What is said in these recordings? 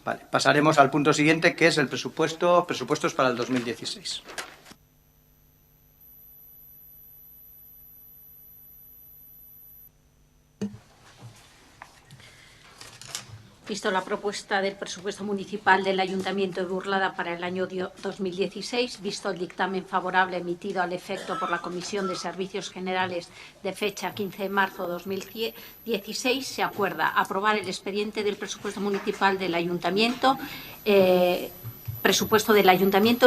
Vale, pasaremos al punto siguiente, que es el presupuestos para el 2016. Visto la propuesta del presupuesto municipal del Ayuntamiento de Burlada para el año 2016, visto el dictamen favorable emitido al efecto por la Comisión de Servicios Generales de fecha 15 de marzo de 2016, se acuerda aprobar el expediente del presupuesto municipal del Ayuntamiento,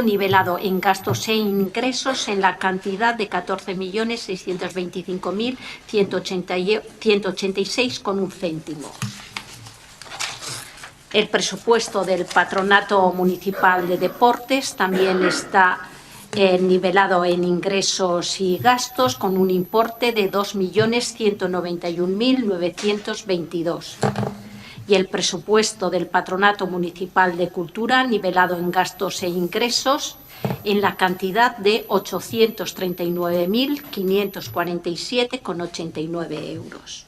nivelado en gastos e ingresos en la cantidad de 14.625.186,1 céntimo. El presupuesto del Patronato Municipal de Deportes también está nivelado en ingresos y gastos con un importe de 2.191.922. Y el presupuesto del Patronato Municipal de Cultura nivelado en gastos e ingresos en la cantidad de 839.547,89 euros.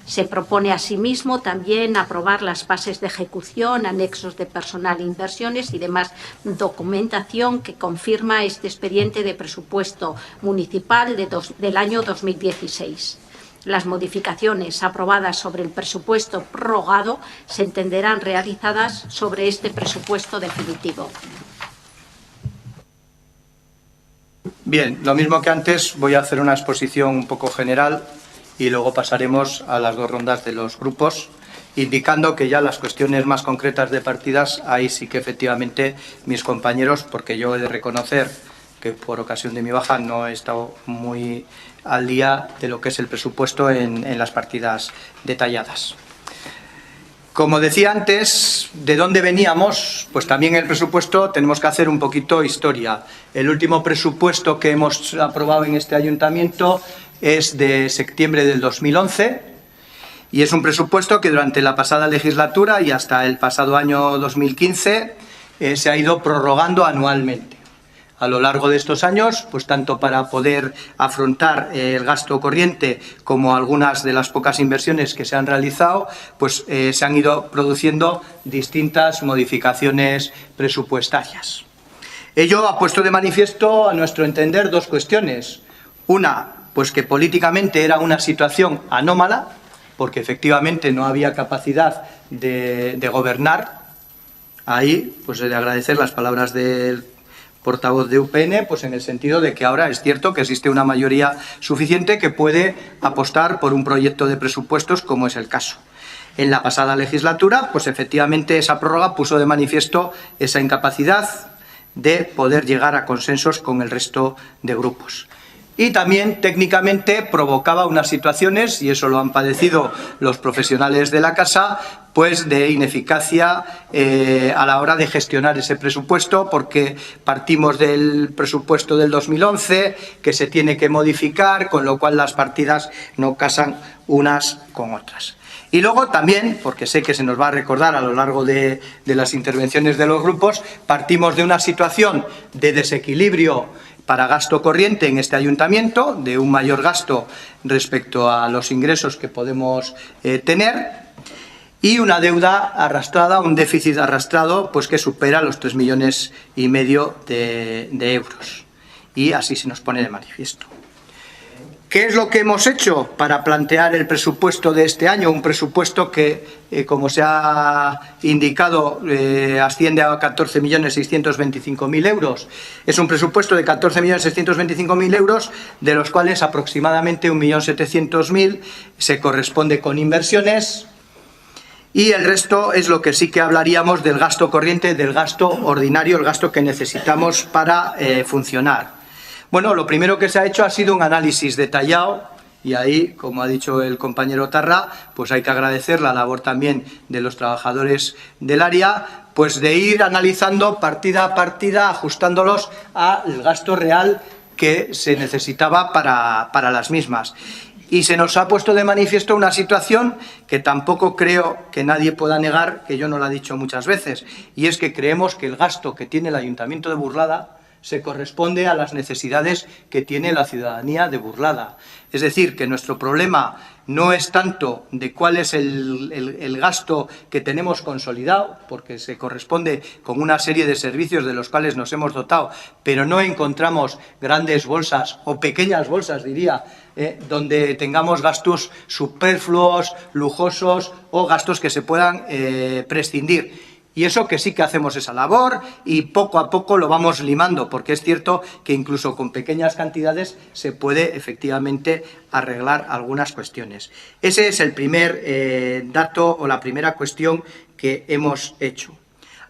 Se propone asimismo también aprobar las bases de ejecución, anexos de personal e inversiones y demás documentación que confirma este expediente de presupuesto municipal del año 2016. Las modificaciones aprobadas sobre el presupuesto prorrogado se entenderán realizadas sobre este presupuesto definitivo. Bien, lo mismo que antes, voy a hacer una exposición un poco general y luego pasaremos a las dos rondas de los grupos, indicando que ya las cuestiones más concretas de partidas, ahí sí que efectivamente mis compañeros, porque yo he de reconocer que por ocasión de mi baja no he estado muy al día de lo que es el presupuesto en las partidas detalladas. Como decía antes, ¿de dónde veníamos? Pues también el presupuesto tenemos que hacer un poquito historia. El último presupuesto que hemos aprobado en este ayuntamiento es de septiembre del 2011 y es un presupuesto que durante la pasada legislatura y hasta el pasado año 2015 se ha ido prorrogando anualmente. A lo largo de estos años, pues tanto para poder afrontar el gasto corriente como algunas de las pocas inversiones que se han realizado, pues se han ido produciendo distintas modificaciones presupuestarias. Ello ha puesto de manifiesto, a nuestro entender, dos cuestiones. Una, pues que políticamente era una situación anómala, porque efectivamente no había capacidad de gobernar. Ahí, pues he de agradecer las palabras del portavoz de UPN, pues en el sentido de que ahora es cierto que existe una mayoría suficiente que puede apostar por un proyecto de presupuestos, como es el caso. En la pasada legislatura, pues efectivamente esa prórroga puso de manifiesto esa incapacidad de poder llegar a consensos con el resto de grupos. Y también técnicamente provocaba unas situaciones, y eso lo han padecido los profesionales de la casa, pues de ineficacia a la hora de gestionar ese presupuesto, porque partimos del presupuesto del 2011, que se tiene que modificar, con lo cual las partidas no casan unas con otras. Y luego también, porque sé que se nos va a recordar a lo largo de las intervenciones de los grupos, partimos de una situación de desequilibrio para gasto corriente en este ayuntamiento, de un mayor gasto respecto a los ingresos que podemos tener, y una deuda arrastrada, un déficit arrastrado, pues que supera los 3,5 millones de euros. Y así se nos pone de manifiesto. ¿Qué es lo que hemos hecho para plantear el presupuesto de este año? Un presupuesto que, como se ha indicado, asciende a 14.625.000 euros. Es un presupuesto de 14.625.000 euros, de los cuales aproximadamente 1.700.000 se corresponde con inversiones, y el resto es lo que sí que hablaríamos del gasto corriente, del gasto ordinario, el gasto que necesitamos para funcionar. Bueno, lo primero que se ha hecho ha sido un análisis detallado, y ahí, como ha dicho el compañero Tarra, pues hay que agradecer la labor también de los trabajadores del área, pues de ir analizando partida a partida, ajustándolos al gasto real que se necesitaba para las mismas. Y se nos ha puesto de manifiesto una situación que tampoco creo que nadie pueda negar, que yo no lo he dicho muchas veces, y es que creemos que el gasto que tiene el Ayuntamiento de Burlada se corresponde a las necesidades que tiene la ciudadanía de Burlada. Es decir, que nuestro problema no es tanto de cuál es el gasto que tenemos consolidado, porque se corresponde con una serie de servicios de los cuales nos hemos dotado, pero no encontramos grandes bolsas, o pequeñas bolsas, diría, donde tengamos gastos superfluos, lujosos o gastos que se puedan prescindir. Y eso que sí que hacemos esa labor y poco a poco lo vamos limando, porque es cierto que incluso con pequeñas cantidades se puede efectivamente arreglar algunas cuestiones. Ese es el primer dato o la primera cuestión que hemos hecho.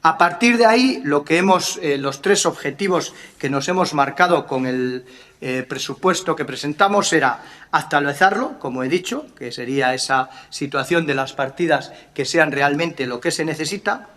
A partir de ahí, los tres objetivos que nos hemos marcado con el presupuesto que presentamos era actualizarlo, como he dicho, que sería esa situación de las partidas que sean realmente lo que se necesita,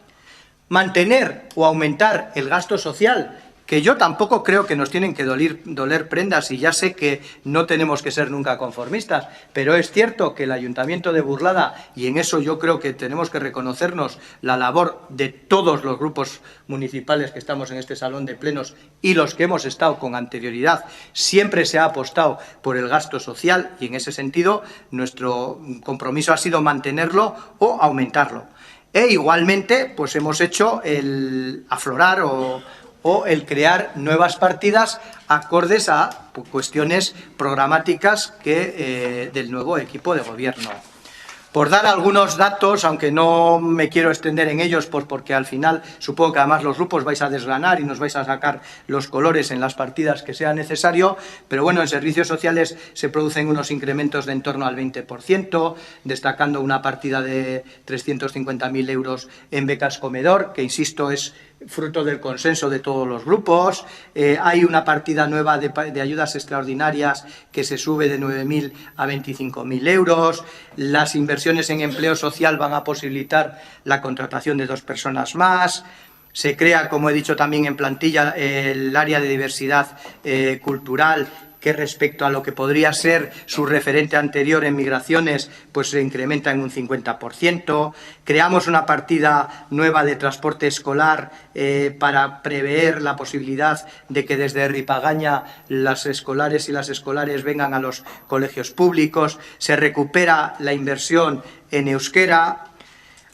mantener o aumentar el gasto social, que yo tampoco creo que nos tienen que doler prendas, y ya sé que no tenemos que ser nunca conformistas, pero es cierto que el Ayuntamiento de Burlada, y en eso yo creo que tenemos que reconocernos la labor de todos los grupos municipales que estamos en este salón de plenos y los que hemos estado con anterioridad, siempre se ha apostado por el gasto social, y en ese sentido nuestro compromiso ha sido mantenerlo o aumentarlo. E igualmente pues hemos hecho el aflorar o el crear nuevas partidas acordes a cuestiones programáticas del nuevo equipo de gobierno. Por dar algunos datos, aunque no me quiero extender en ellos, porque al final supongo que además los grupos vais a desgranar y nos vais a sacar los colores en las partidas que sea necesario, pero bueno, en servicios sociales se producen unos incrementos de en torno al 20%, destacando una partida de 350.000 euros en becas comedor, que insisto es fruto del consenso de todos los grupos. Hay una partida nueva de ayudas extraordinarias que se sube de 9.000 a 25.000 euros. Las inversiones en empleo social van a posibilitar la contratación de 2 personas más. Se crea, como he dicho también en plantilla, el área de diversidad cultural, que respecto a lo que podría ser su referente anterior en migraciones, pues se incrementa en un 50%. Creamos una partida nueva de transporte escolar para prever la posibilidad de que desde Ripagaña las escolares y las escolares vengan a los colegios públicos. Se recupera la inversión en euskera.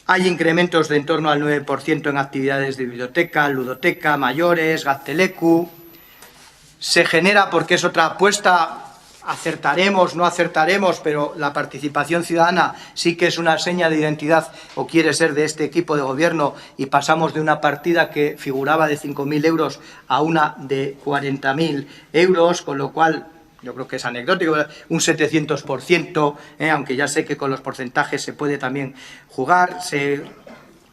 Hay incrementos de en torno al 9% en actividades de biblioteca, ludoteca, mayores, Gazteleku. Se genera, porque es otra apuesta, acertaremos, no acertaremos, pero la participación ciudadana sí que es una seña de identidad, o quiere ser, de este equipo de gobierno, y pasamos de una partida que figuraba de 5.000 euros a una de 40.000 euros, con lo cual yo creo que es anecdótico, un 700%, aunque ya sé que con los porcentajes se puede también jugar.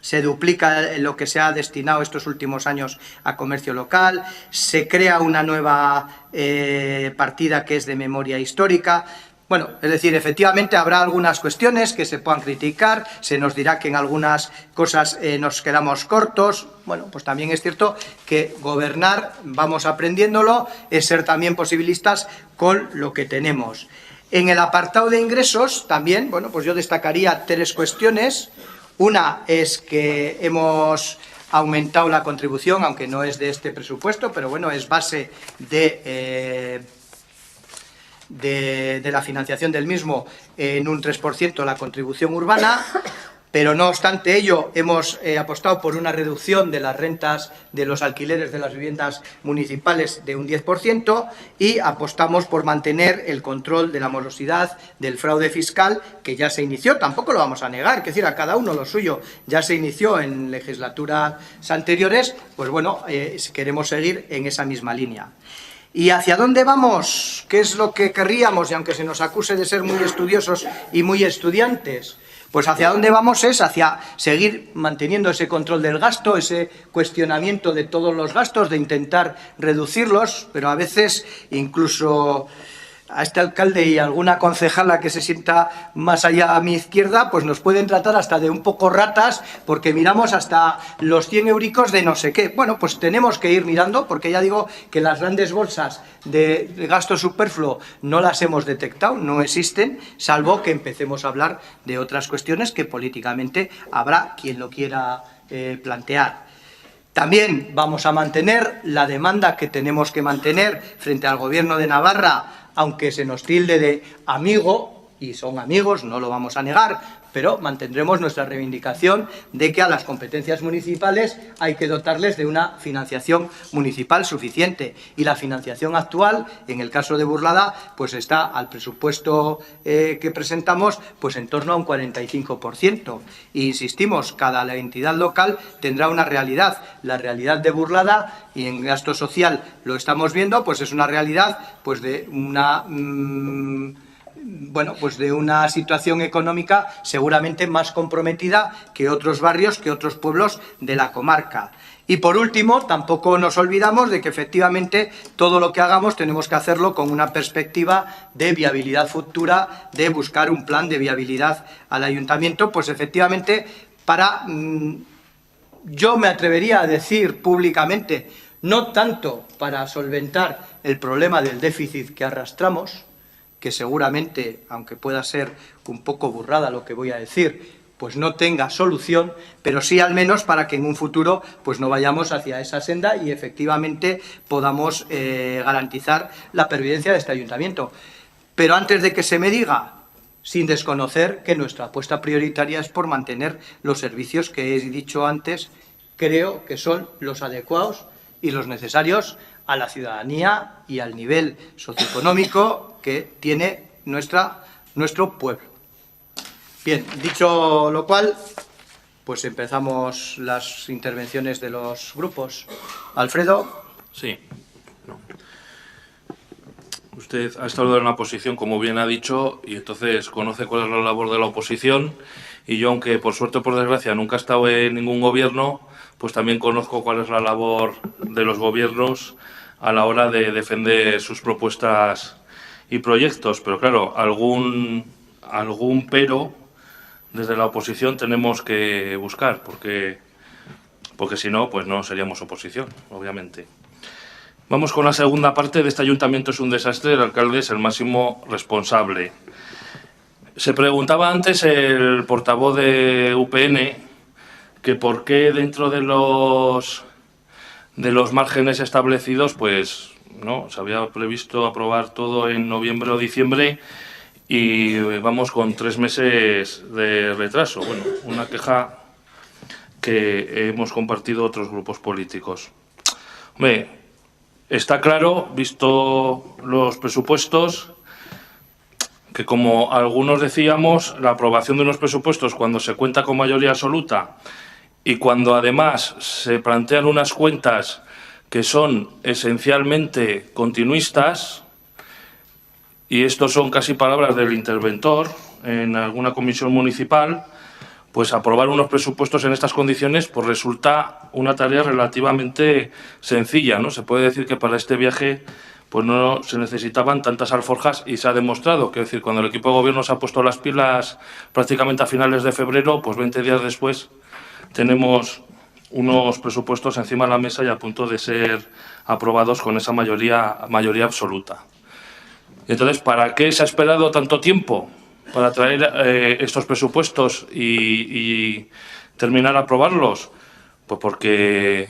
Se duplica lo que se ha destinado estos últimos años a comercio local, se crea una nueva partida que es de memoria histórica. Bueno, es decir, efectivamente habrá algunas cuestiones que se puedan criticar, se nos dirá que en algunas cosas nos quedamos cortos. Bueno, pues también es cierto que gobernar, vamos aprendiéndolo, es ser también posibilistas con lo que tenemos. En el apartado de ingresos también, bueno, pues yo destacaría 3 cuestiones. Una es que hemos aumentado la contribución, aunque no es de este presupuesto, pero bueno, es base de la financiación del mismo, en un 3% la contribución urbana. Pero no obstante ello, hemos apostado por una reducción de las rentas de los alquileres de las viviendas municipales de un 10% y apostamos por mantener el control de la morosidad, del fraude fiscal, que ya se inició, tampoco lo vamos a negar, es decir, a cada uno lo suyo, ya se inició en legislaturas anteriores, pues bueno, queremos seguir en esa misma línea. ¿Y hacia dónde vamos? ¿Qué es lo que querríamos? Y aunque se nos acuse de ser muy estudiosos y muy estudiantes, pues hacia dónde vamos es hacia seguir manteniendo ese control del gasto, ese cuestionamiento de todos los gastos, de intentar reducirlos, pero a veces incluso a este alcalde y alguna concejala que se sienta más allá a mi izquierda, pues nos pueden tratar hasta de un poco ratas, porque miramos hasta los 100 euricos de no sé qué. Bueno, pues tenemos que ir mirando, porque ya digo que las grandes bolsas de gasto superfluo no las hemos detectado, no existen, salvo que empecemos a hablar de otras cuestiones que políticamente habrá quien lo quiera plantear. También vamos a mantener la demanda que tenemos que mantener frente al Gobierno de Navarra, aunque se nos tilde de amigo, y son amigos, no lo vamos a negar, pero mantendremos nuestra reivindicación de que a las competencias municipales hay que dotarles de una financiación municipal suficiente. Y la financiación actual, en el caso de Burlada, pues está al presupuesto que presentamos, pues en torno a un 45%. E insistimos, cada entidad local tendrá una realidad. La realidad de Burlada, y en gasto social lo estamos viendo, pues es una realidad pues de una... pues de una situación económica seguramente más comprometida que otros barrios, que otros pueblos de la comarca. Y por último, tampoco nos olvidamos de que efectivamente todo lo que hagamos tenemos que hacerlo con una perspectiva de viabilidad futura, de buscar un plan de viabilidad al ayuntamiento, pues efectivamente para, yo me atrevería a decir públicamente, no tanto para solventar el problema del déficit que arrastramos, que seguramente, aunque pueda ser un poco burrada lo que voy a decir, pues no tenga solución, pero sí al menos para que en un futuro pues no vayamos hacia esa senda y efectivamente podamos garantizar la pervivencia de este ayuntamiento. Pero antes de que se me diga, sin desconocer que nuestra apuesta prioritaria es por mantener los servicios que he dicho antes, creo que son los adecuados y los necesarios a la ciudadanía y al nivel socioeconómico que tiene nuestro pueblo. Bien, dicho lo cual, pues empezamos las intervenciones de los grupos. Alfredo. Sí. No. Usted ha estado en la oposición, como bien ha dicho, y entonces conoce cuál es la labor de la oposición. Y yo, aunque por suerte o por desgracia nunca he estado en ningún gobierno, pues también conozco cuál es la labor de los gobiernos a la hora de defender sus propuestas y proyectos. Pero claro, algún pero desde la oposición tenemos que buscar, porque si no, pues no seríamos oposición, obviamente. Vamos con la segunda parte de este ayuntamiento es un desastre, el alcalde es el máximo responsable. Se preguntaba antes el portavoz de UPN que por qué dentro de los márgenes establecidos, pues no, se había previsto aprobar todo en noviembre o diciembre y vamos con 3 meses de retraso. Bueno, una queja que hemos compartido otros grupos políticos. Hombre, está claro, visto los presupuestos, que como algunos decíamos, la aprobación de unos presupuestos cuando se cuenta con mayoría absoluta y cuando además se plantean unas cuentas que son esencialmente continuistas, y estos son casi palabras del interventor en alguna comisión municipal, pues aprobar unos presupuestos en estas condiciones pues resulta una tarea relativamente sencilla, ¿no? Se puede decir que para este viaje pues no se necesitaban tantas alforjas y se ha demostrado. Quiero decir, cuando el equipo de gobierno se ha puesto las pilas prácticamente a finales de febrero, pues 20 días después tenemos unos presupuestos encima de la mesa y a punto de ser aprobados con esa mayoría absoluta. Entonces, ¿para qué se ha esperado tanto tiempo para traer estos presupuestos y terminar a aprobarlos? Pues porque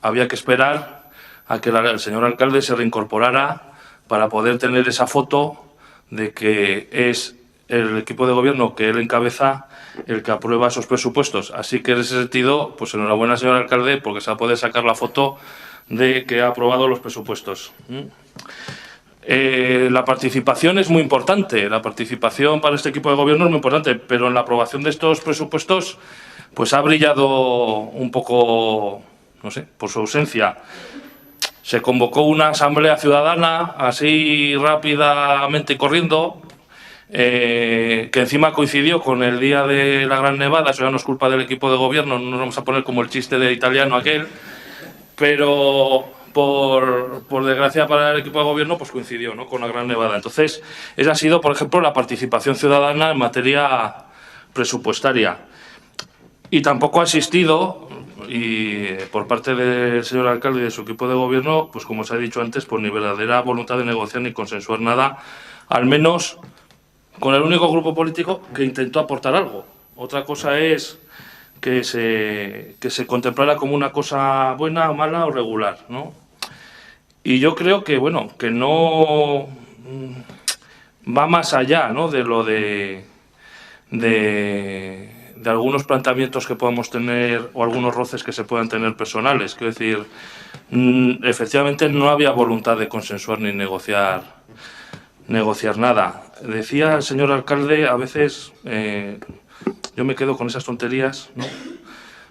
había que esperar a que el señor alcalde se reincorporara para poder tener esa foto de que es el equipo de gobierno que él encabeza el que aprueba esos presupuestos. Así que en ese sentido, pues enhorabuena, señor alcalde, porque se va a poder sacar la foto de que ha aprobado los presupuestos. La participación es muy importante, la participación para este equipo de gobierno es muy importante, pero en la aprobación de estos presupuestos pues ha brillado un poco, no sé, por su ausencia. Se convocó una asamblea ciudadana así rápidamente y corriendo, que encima coincidió con el día de la Gran Nevada. Eso ya no es culpa del equipo de gobierno, no nos vamos a poner como el chiste de italiano aquel, pero por desgracia para el equipo de gobierno pues coincidió, ¿no?, con la Gran Nevada. Entonces, esa ha sido, por ejemplo, la participación ciudadana en materia presupuestaria. Y tampoco ha existido, y por parte del señor alcalde y de su equipo de gobierno, pues como se ha dicho antes, pues ni verdadera voluntad de negociar ni consensuar nada, al menos con el único grupo político que intentó aportar algo. Otra cosa es que se contemplara como una cosa buena, mala o regular, ¿no? Y yo creo que, bueno, que no va más allá, ¿no?, de lo de algunos planteamientos que podamos tener o algunos roces que se puedan tener personales. Quiero decir, efectivamente no había voluntad de consensuar ni negociar nada. Decía el señor alcalde, a veces yo me quedo con esas tonterías, ¿no?,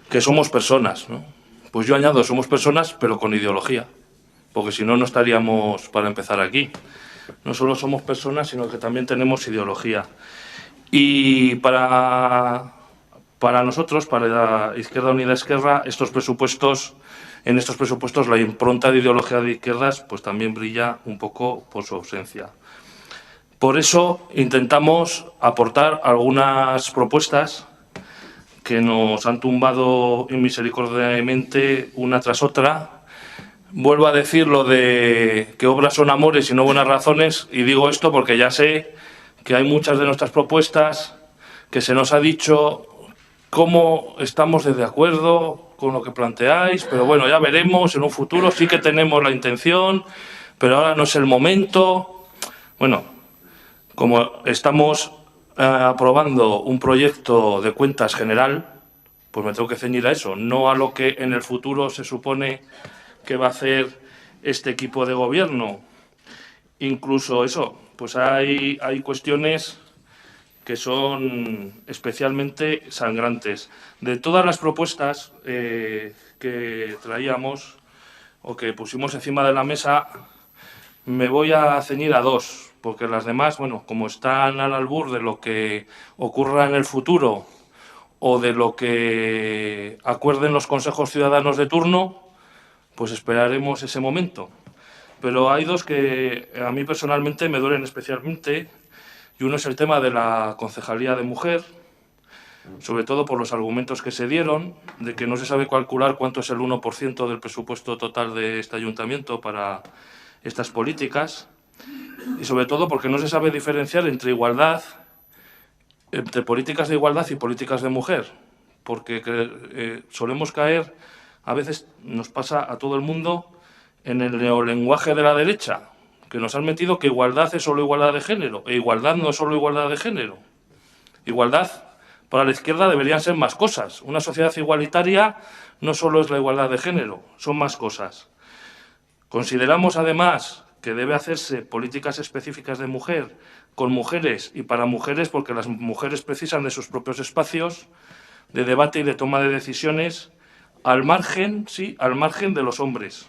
que somos personas, ¿no? Pues yo añado, somos personas, pero con ideología, porque si no, no estaríamos para empezar aquí. No solo somos personas, sino que también tenemos ideología. Y para nosotros, para la Izquierda Unida Esquerra, en estos presupuestos la impronta de ideología de izquierdas pues también brilla un poco por su ausencia. Por eso intentamos aportar algunas propuestas que nos han tumbado inmisericordiamente una tras otra. Vuelvo a decir lo de que obras son amores y no buenas razones, y digo esto porque ya sé que hay muchas de nuestras propuestas que se nos ha dicho cómo estamos de acuerdo con lo que planteáis, pero bueno, ya veremos en un futuro, sí que tenemos la intención, pero ahora no es el momento. Bueno, como estamos aprobando un proyecto de cuentas general, pues me tengo que ceñir a eso, no a lo que en el futuro se supone que va a hacer este equipo de gobierno. Incluso eso, pues hay cuestiones que son especialmente sangrantes. De todas las propuestas que traíamos o que pusimos encima de la mesa, me voy a ceñir a dos, porque las demás, bueno, como están al albur de lo que ocurra en el futuro o de lo que acuerden los consejos ciudadanos de turno, pues esperaremos ese momento. Pero hay dos que a mí personalmente me duelen especialmente, y uno es el tema de la concejalía de mujer, sobre todo por los argumentos que se dieron, de que no se sabe calcular cuánto es el 1% del presupuesto total de este ayuntamiento para estas políticas, y sobre todo porque no se sabe diferenciar entre políticas de igualdad y políticas de mujer, porque solemos caer, a veces nos pasa a todo el mundo, en el neolenguaje de la derecha, que nos han metido que igualdad es solo igualdad de género, e igualdad no es solo igualdad de género. Igualdad para la izquierda deberían ser más cosas. Una sociedad igualitaria no solo es la igualdad de género, son más cosas. Consideramos además que debe hacerse políticas específicas de mujer con mujeres y para mujeres, porque las mujeres precisan de sus propios espacios de debate y de toma de decisiones al margen, sí, al margen de los hombres.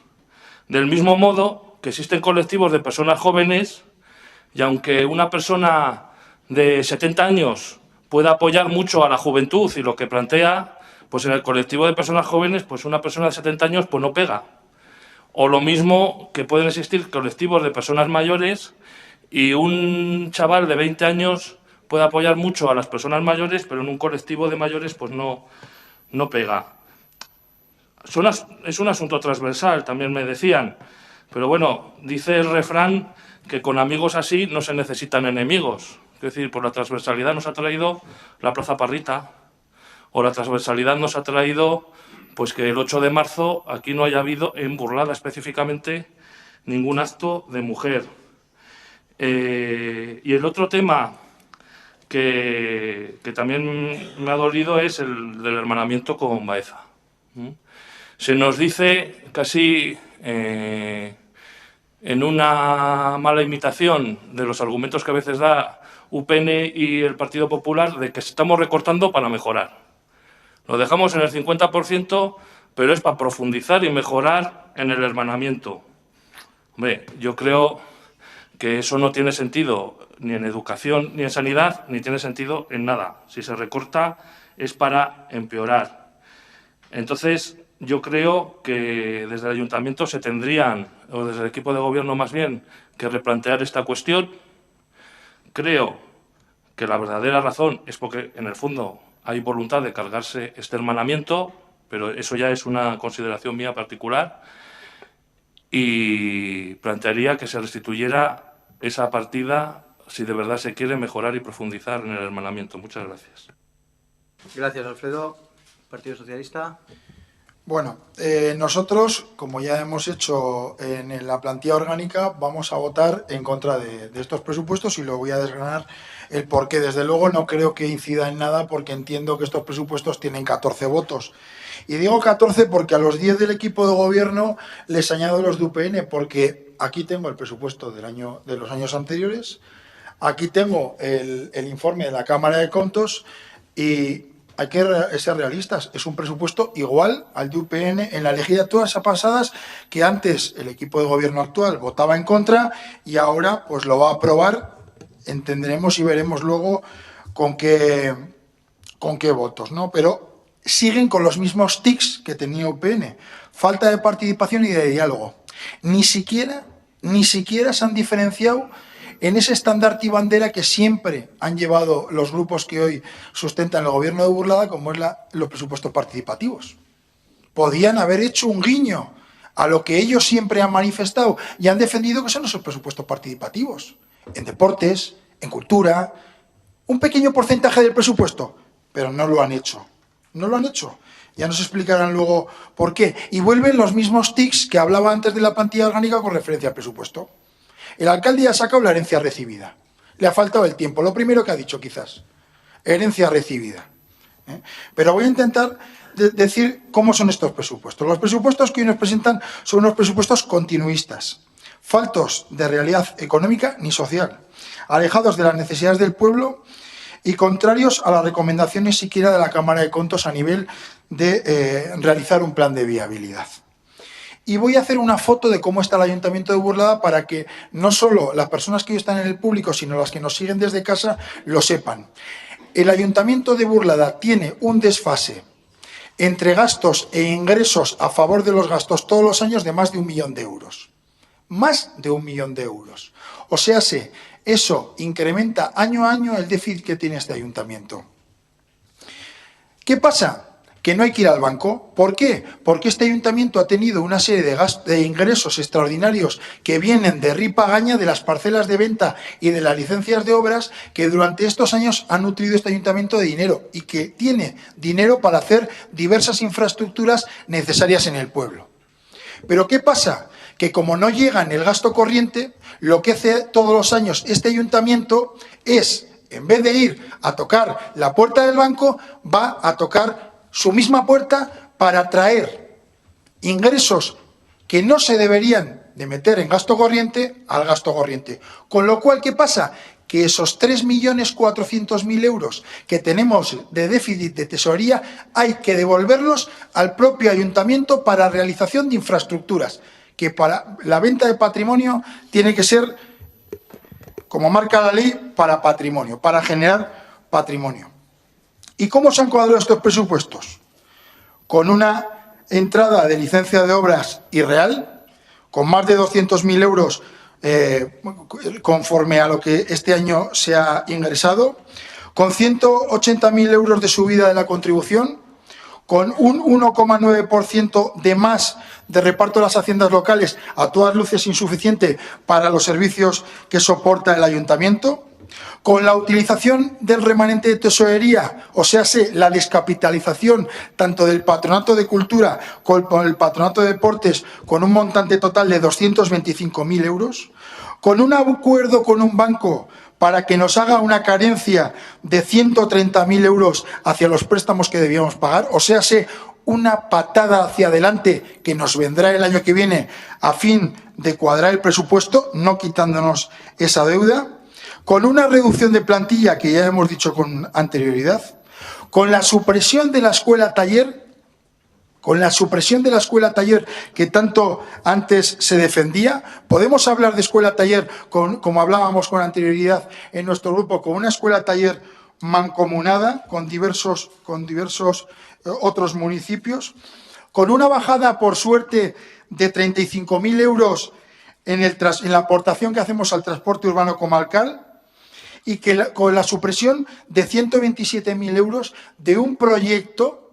Del mismo modo que existen colectivos de personas jóvenes y aunque una persona de 70 años pueda apoyar mucho a la juventud y lo que plantea, pues en el colectivo de personas jóvenes, pues una persona de 70 años pues no pega. O lo mismo que pueden existir colectivos de personas mayores y un chaval de 20 años puede apoyar mucho a las personas mayores, pero en un colectivo de mayores pues no pega. Es un asunto transversal, también me decían, pero bueno, dice el refrán que con amigos así no se necesitan enemigos. Es decir, por la transversalidad nos ha traído la Plaza Parrita, o la transversalidad nos ha traído pues que el 8 de marzo aquí no haya habido en Burlada específicamente ningún acto de mujer. Y el otro tema que también me ha dolido es el del hermanamiento con Baeza. Se nos dice casi en una mala imitación de los argumentos que a veces da UPN y el Partido Popular de que estamos recortando para mejorar. Lo dejamos en el 50%, pero es para profundizar y mejorar en el hermanamiento. Hombre, yo creo que eso no tiene sentido ni en educación ni en sanidad, ni tiene sentido en nada. Si se recorta es para empeorar. Entonces, yo creo que desde el ayuntamiento se tendrían, o desde el equipo de gobierno más bien, que replantear esta cuestión. Creo que la verdadera razón es porque, en el fondo, hay voluntad de cargarse este hermanamiento, pero eso ya es una consideración mía particular, y plantearía que se restituyera esa partida si de verdad se quiere mejorar y profundizar en el hermanamiento. Muchas gracias. Gracias, Alfredo. Partido Socialista. Bueno, nosotros, como ya hemos hecho en la plantilla orgánica, vamos a votar en contra de estos presupuestos y lo voy a desgranar el porqué. Desde luego no creo que incida en nada porque entiendo que estos presupuestos tienen 14 votos. Y digo 14 porque a los 10 del equipo de gobierno les añado los de UPN, porque aquí tengo el presupuesto de los años anteriores, aquí tengo el informe de la Cámara de Contos y hay que ser realistas. Es un presupuesto igual al de UPN en la legislaturas pasadas, que antes el equipo de gobierno actual votaba en contra y ahora pues lo va a aprobar. Entenderemos y veremos luego con qué votos, ¿no? Pero siguen con los mismos tics que tenía UPN. Falta de participación y de diálogo. Ni siquiera se han diferenciado en ese estandarte y bandera que siempre han llevado los grupos que hoy sustentan el gobierno de Burlada, como es los presupuestos participativos. Podían haber hecho un guiño a lo que ellos siempre han manifestado y han defendido, que son esos presupuestos participativos. En deportes, en cultura, un pequeño porcentaje del presupuesto, pero no lo han hecho. No lo han hecho. Ya nos explicarán luego por qué. Y vuelven los mismos tics que hablaba antes de la plantilla orgánica con referencia al presupuesto. El alcalde ya ha sacado la herencia recibida. Le ha faltado el tiempo. Lo primero que ha dicho, quizás. Herencia recibida. Pero voy a intentar decir cómo son estos presupuestos. Los presupuestos que hoy nos presentan son unos presupuestos continuistas, faltos de realidad económica ni social, alejados de las necesidades del pueblo y contrarios a las recomendaciones siquiera de la Cámara de Contos a nivel de realizar un plan de viabilidad. Y voy a hacer una foto de cómo está el Ayuntamiento de Burlada para que no solo las personas que hoy están en el público, sino las que nos siguen desde casa, lo sepan. El Ayuntamiento de Burlada tiene un desfase entre gastos e ingresos a favor de los gastos todos los años de más de 1 millón de euros. Más de 1 millón de euros. O sea, eso incrementa año a año el déficit que tiene este ayuntamiento. ¿Qué pasa? Que no hay que ir al banco. ¿Por qué? Porque este ayuntamiento ha tenido una serie de ingresos extraordinarios que vienen de ripagaña de las parcelas de venta y de las licencias de obras que durante estos años han nutrido este ayuntamiento de dinero y que tiene dinero para hacer diversas infraestructuras necesarias en el pueblo. Pero ¿qué pasa? Que como no llega en el gasto corriente, lo que hace todos los años este ayuntamiento es, en vez de ir a tocar la puerta del banco, va a tocar su misma puerta para traer ingresos que no se deberían de meter en gasto corriente al gasto corriente. Con lo cual, ¿qué pasa? Que esos 3.400.000 euros que tenemos de déficit de tesorería hay que devolverlos al propio ayuntamiento para realización de infraestructuras, que para la venta de patrimonio tiene que ser, como marca la ley, para patrimonio, para generar patrimonio. ¿Y cómo se han cuadrado estos presupuestos? Con una entrada de licencia de obras irreal, con más de 200.000 euros conforme a lo que este año se ha ingresado, con 180.000 euros de subida de la contribución, con un 1,9% de más de reparto de las haciendas locales, a todas luces insuficiente para los servicios que soporta el ayuntamiento, con la utilización del remanente de tesorería, o sea, la descapitalización tanto del Patronato de Cultura como el Patronato de Deportes, con un montante total de 225.000 euros, con un acuerdo con un banco para que nos haga una carencia de 130.000 euros hacia los préstamos que debíamos pagar, o sea, una patada hacia adelante que nos vendrá el año que viene a fin de cuadrar el presupuesto, no quitándonos esa deuda, con una reducción de plantilla que ya hemos dicho con anterioridad, con la supresión de la escuela taller, que tanto antes se defendía. Podemos hablar de escuela taller, como hablábamos con anterioridad en nuestro grupo, con una escuela taller mancomunada con diversos otros municipios, con una bajada, por suerte, de 35.000 euros en la aportación que hacemos al transporte urbano comarcal, y con la supresión de 127.000 euros de un proyecto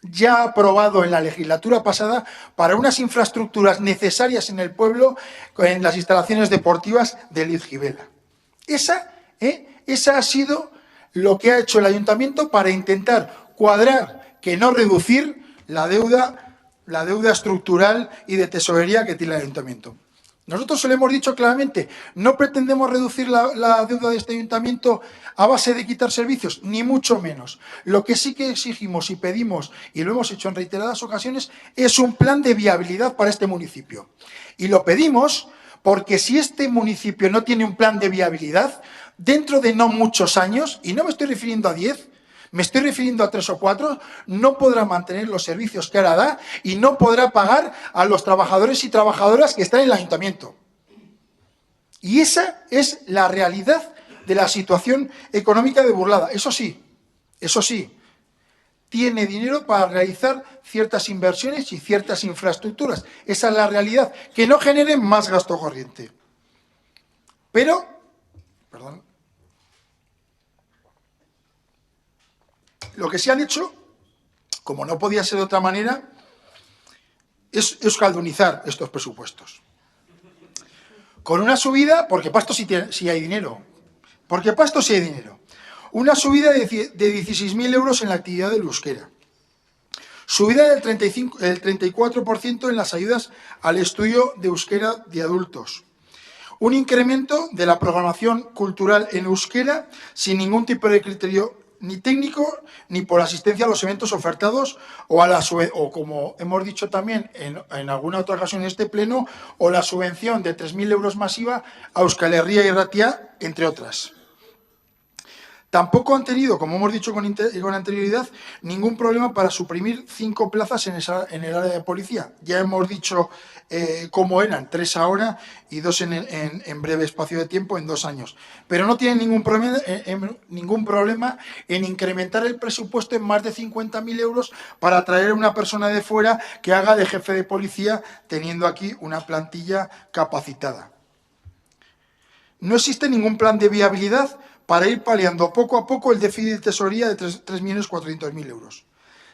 ya aprobado en la legislatura pasada para unas infraestructuras necesarias en el pueblo, en las instalaciones deportivas de Lizgibela. Esa ha sido lo que ha hecho el ayuntamiento para intentar cuadrar que que no reducir la deuda estructural y de tesorería que tiene el ayuntamiento. Nosotros se lo hemos dicho claramente, no pretendemos reducir la deuda de este ayuntamiento a base de quitar servicios, ni mucho menos. Lo que sí que exigimos y pedimos, y lo hemos hecho en reiteradas ocasiones, es un plan de viabilidad para este municipio. Y lo pedimos porque si este municipio no tiene un plan de viabilidad, dentro de no muchos años, y no me estoy refiriendo a 10, me estoy refiriendo a 3 o 4, no podrá mantener los servicios que ahora da y no podrá pagar a los trabajadores y trabajadoras que están en el ayuntamiento. Y esa es la realidad de la situación económica de Burlada. Eso sí, tiene dinero para realizar ciertas inversiones y ciertas infraestructuras. Esa es la realidad, que no generen más gasto corriente. Pero, perdón, lo que se han hecho, como no podía ser de otra manera, es euskaldunizar estos presupuestos. Con una subida, porque para esto sí hay dinero, una subida de 16.000 euros en la actividad del euskera, subida del 34% en las ayudas al estudio de euskera de adultos, un incremento de la programación cultural en euskera sin ningún tipo de criterio ni técnico, ni por asistencia a los eventos ofertados o como hemos dicho también en alguna otra ocasión en este pleno, o la subvención de 3.000 euros masiva a Euskal Herria y Ratia, entre otras. Tampoco han tenido, como hemos dicho con anterioridad, ningún problema para suprimir 5 plazas en el área de policía. Ya hemos dicho cómo eran, 3 ahora y 2 en breve espacio de tiempo, en 2 años. Pero no tienen ningún problema en incrementar el presupuesto en más de 50.000 euros para traer a una persona de fuera que haga de jefe de policía, teniendo aquí una plantilla capacitada. No existe ningún plan de viabilidad para ir paliando poco a poco el déficit de tesorería de 3.400.000 euros.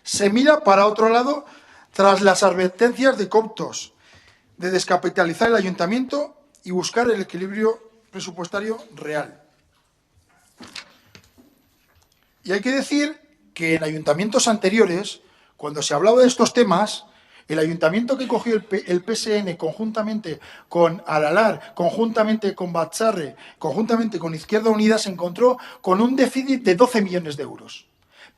Se mira para otro lado tras las advertencias de Coptos de descapitalizar el ayuntamiento y buscar el equilibrio presupuestario real. Y hay que decir que en ayuntamientos anteriores, cuando se hablaba de estos temas, el ayuntamiento que cogió el PSN conjuntamente con Aralar, conjuntamente con Batzarre, conjuntamente con Izquierda Unida, se encontró con un déficit de 12 millones de euros.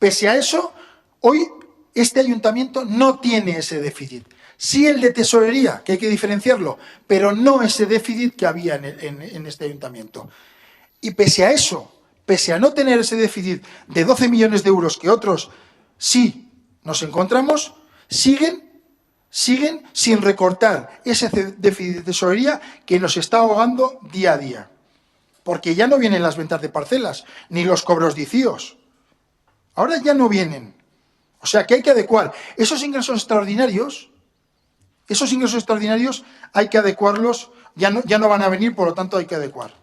Pese a eso, hoy este ayuntamiento no tiene ese déficit. Sí el de tesorería, que hay que diferenciarlo, pero no ese déficit que había en este ayuntamiento. Y pese a eso, pese a no tener ese déficit de 12 millones de euros que otros sí nos encontramos, siguen sin recortar ese déficit de tesorería que nos está ahogando día a día. Porque ya no vienen las ventas de parcelas, ni los cobros de ICIOs. Ahora ya no vienen. O sea que hay que adecuar esos ingresos extraordinarios hay que adecuarlos, ya no van a venir, por lo tanto hay que adecuar.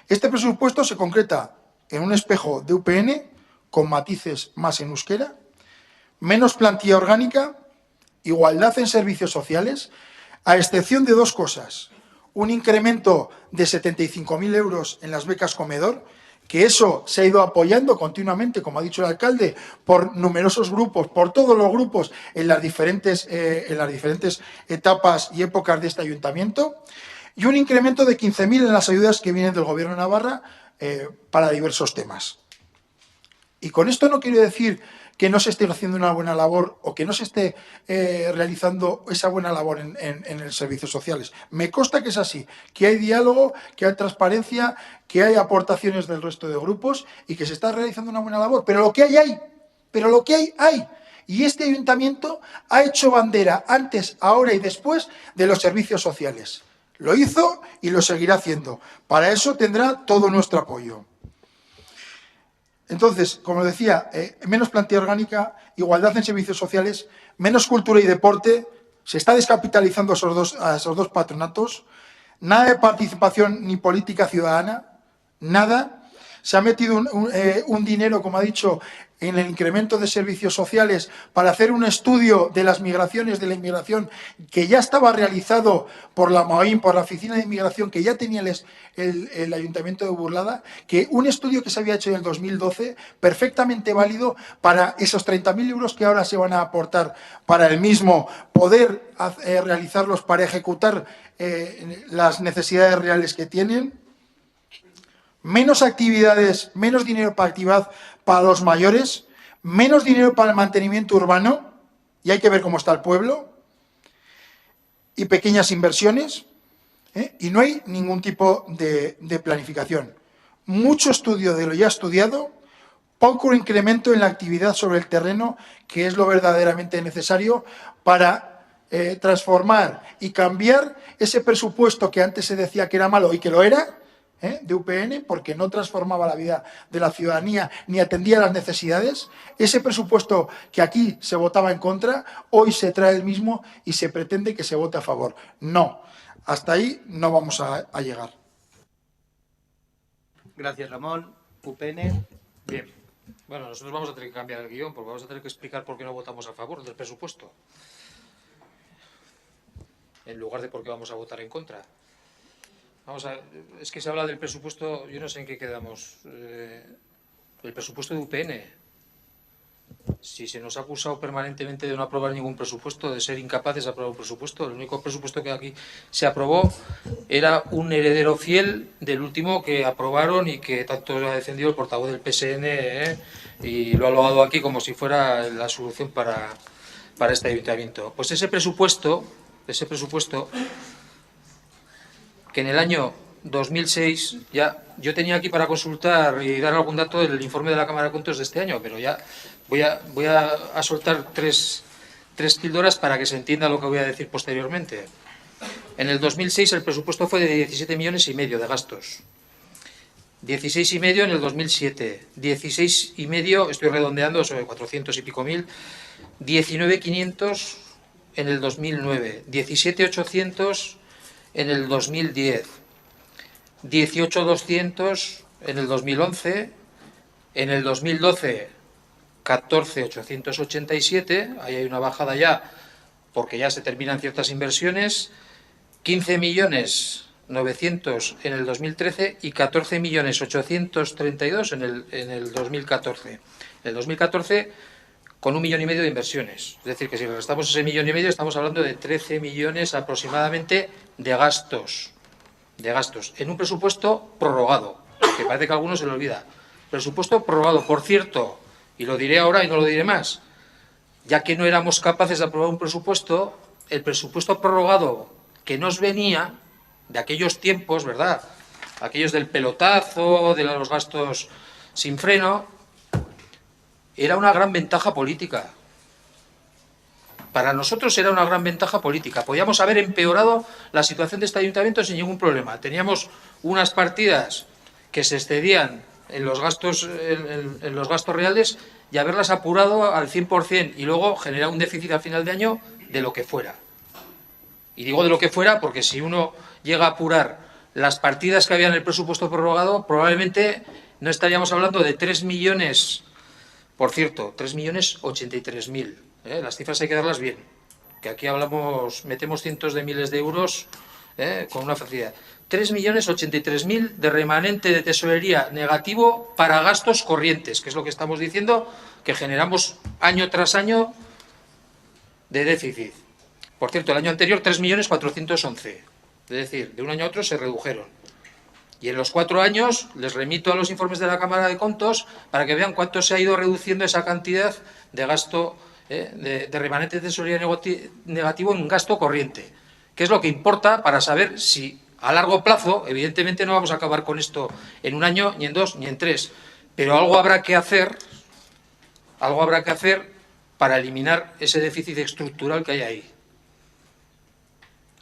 Este presupuesto se concreta en un espejo de UPN, con matices más en euskera, menos plantilla orgánica, igualdad en servicios sociales, a excepción de 2 cosas. Un incremento de 75.000 euros en las becas comedor, que eso se ha ido apoyando continuamente, como ha dicho el alcalde, por numerosos grupos, por todos los grupos en las diferentes etapas y épocas de este ayuntamiento, y un incremento de 15.000 en las ayudas que vienen del Gobierno de Navarra para diversos temas. Y con esto no quiero decir que no se esté haciendo una buena labor o que no se esté realizando esa buena labor en los servicios sociales. Me consta que es así, que hay diálogo, que hay transparencia, que hay aportaciones del resto de grupos y que se está realizando una buena labor. Pero lo que hay. Y este ayuntamiento ha hecho bandera antes, ahora y después de los servicios sociales. Lo hizo y lo seguirá haciendo. Para eso tendrá todo nuestro apoyo. Entonces, como decía, menos plantilla orgánica, igualdad en servicios sociales, menos cultura y deporte, se está descapitalizando a esos dos patronatos, nada de participación ni política ciudadana, nada, Se ha metido un dinero, como ha dicho, en el incremento de servicios sociales para hacer un estudio de las migraciones, de la inmigración, que ya estaba realizado por la MOAIN, por la Oficina de Inmigración, que ya tenía el Ayuntamiento de Burlada, que un estudio que se había hecho en el 2012, perfectamente válido para esos 30.000 euros que ahora se van a aportar para el mismo, poder realizarlos para ejecutar las necesidades reales que tienen. Menos actividades, menos dinero para actividad para los mayores, menos dinero para el mantenimiento urbano, y hay que ver cómo está el pueblo, y pequeñas inversiones, y no hay ningún tipo de planificación. Mucho estudio de lo ya estudiado, poco incremento en la actividad sobre el terreno, que es lo verdaderamente necesario para transformar y cambiar ese presupuesto que antes se decía que era malo y que lo era, de UPN, porque no transformaba la vida de la ciudadanía ni atendía las necesidades. Ese presupuesto que aquí se votaba en contra, hoy se trae el mismo y se pretende que se vote a favor. No, hasta ahí no vamos a llegar. Gracias, Ramón. UPN. Bien. Bueno, nosotros vamos a tener que cambiar el guión porque vamos a tener que explicar por qué no votamos a favor del presupuesto, en lugar de por qué vamos a votar en contra. Vamos a, es que se habla del presupuesto, yo no sé en qué quedamos. El presupuesto de UPN. Si se nos ha acusado permanentemente de no aprobar ningún presupuesto, de ser incapaces de aprobar un presupuesto, el único presupuesto que aquí se aprobó era un heredero fiel del último que aprobaron y que tanto ha defendido el portavoz del PSN, y lo ha logrado aquí como si fuera la solución para este ayuntamiento. Pues ese presupuesto que en el año 2006, ya yo tenía aquí para consultar y dar algún dato del informe de la Cámara de Cuentos de este año, pero ya voy a soltar tres píldoras para que se entienda lo que voy a decir posteriormente. En el 2006 el presupuesto fue de 17,5 millones de gastos. 16,5 en el 2007, 16,5, estoy redondeando, sobre 400 y pico mil, 19,500 en el 2009, 17,800 en el 2010, 18,200 en el 2011, en el 2012 14,887, ahí hay una bajada ya porque ya se terminan ciertas inversiones, 15,900,000 en el 2013 y 14,832,000 en el 2014. En el 2014 con 1,5 millones de inversiones. Es decir, que si restamos ese 1,5 millones, estamos hablando de 13 millones aproximadamente de gastos. En un presupuesto prorrogado, que parece que a algunos se le olvida. Presupuesto prorrogado, por cierto, y lo diré ahora y no lo diré más, ya que no éramos capaces de aprobar un presupuesto, el presupuesto prorrogado que nos venía de aquellos tiempos, ¿verdad?, aquellos del pelotazo, de los gastos sin freno, era una gran ventaja política. Para nosotros era una gran ventaja política. Podíamos haber empeorado la situación de este ayuntamiento sin ningún problema. Teníamos unas partidas que se excedían en los gastos reales y haberlas apurado al 100% y luego generar un déficit al final de año de lo que fuera. Y digo de lo que fuera porque si uno llega a apurar las partidas que había en el presupuesto prorrogado, probablemente no estaríamos hablando de 3 millones, por cierto, 3,083,000. Las cifras hay que darlas bien, que aquí metemos cientos de miles de euros con una facilidad. 3,083,000 de remanente de tesorería negativo para gastos corrientes, que es lo que estamos diciendo, que generamos año tras año de déficit. Por cierto, el año anterior 3,411,000, es decir, de un año a otro se redujeron. Y en los 4 años les remito a los informes de la Cámara de Cuentos para que vean cuánto se ha ido reduciendo esa cantidad de gasto de remanente de tesorería negativo en gasto corriente, que es lo que importa para saber si a largo plazo, evidentemente no vamos a acabar con esto en un año, ni en 2, ni en 3, pero algo habrá que hacer para eliminar ese déficit estructural que hay ahí.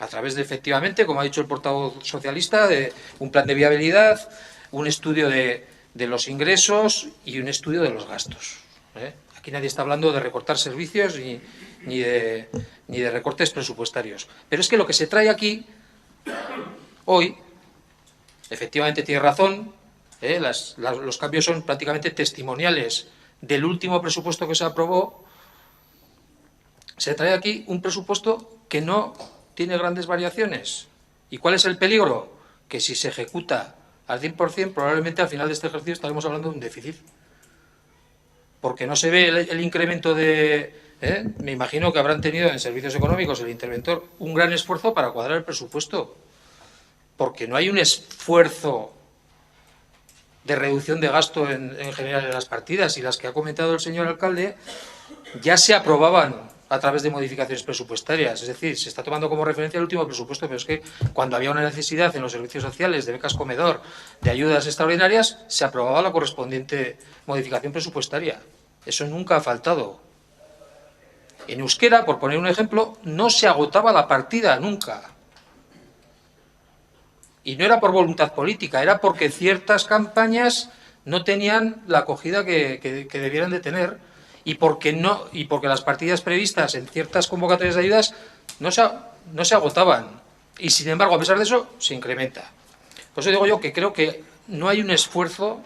A través de, efectivamente, como ha dicho el portavoz socialista, de un plan de viabilidad, un estudio de los ingresos y un estudio de los gastos. Aquí nadie está hablando de recortar servicios ni de recortes presupuestarios. Pero es que lo que se trae aquí, hoy, efectivamente tiene razón, Los cambios son prácticamente testimoniales del último presupuesto que se aprobó. Se trae aquí un presupuesto que no tiene grandes variaciones. ¿Y cuál es el peligro? Que si se ejecuta al 100%, probablemente al final de este ejercicio estaremos hablando de un déficit. Porque no se ve el incremento de... Me imagino que habrán tenido en servicios económicos el interventor un gran esfuerzo para cuadrar el presupuesto. Porque no hay un esfuerzo de reducción de gasto en general en las partidas, y las que ha comentado el señor alcalde ya se aprobaban a través de modificaciones presupuestarias. Es decir, se está tomando como referencia el último presupuesto, pero es que cuando había una necesidad en los servicios sociales de becas comedor, de ayudas extraordinarias, se aprobaba la correspondiente modificación presupuestaria. Eso nunca ha faltado. En euskera, por poner un ejemplo, no se agotaba la partida nunca. Y no era por voluntad política, era porque ciertas campañas no tenían la acogida que debieran de tener, y porque las partidas previstas en ciertas convocatorias de ayudas no se agotaban. Y sin embargo, a pesar de eso, se incrementa. Por eso digo yo que creo que no hay un esfuerzo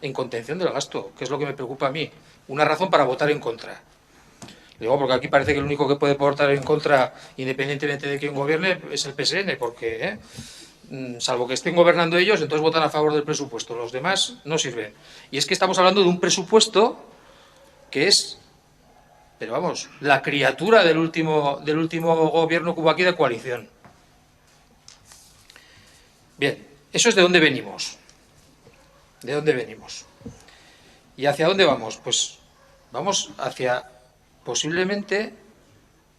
en contención del gasto, que es lo que me preocupa a mí. Una razón para votar en contra. Digo, porque aquí parece que el único que puede votar en contra, independientemente de quién gobierne, es el PSN, porque salvo que estén gobernando ellos, entonces votan a favor del presupuesto. Los demás no sirven. Y es que estamos hablando de un presupuesto que es, pero vamos, la criatura del último gobierno que hubo aquí de coalición. Bien, eso es de dónde venimos. ¿De dónde venimos? ¿Y hacia dónde vamos? Pues vamos hacia, posiblemente,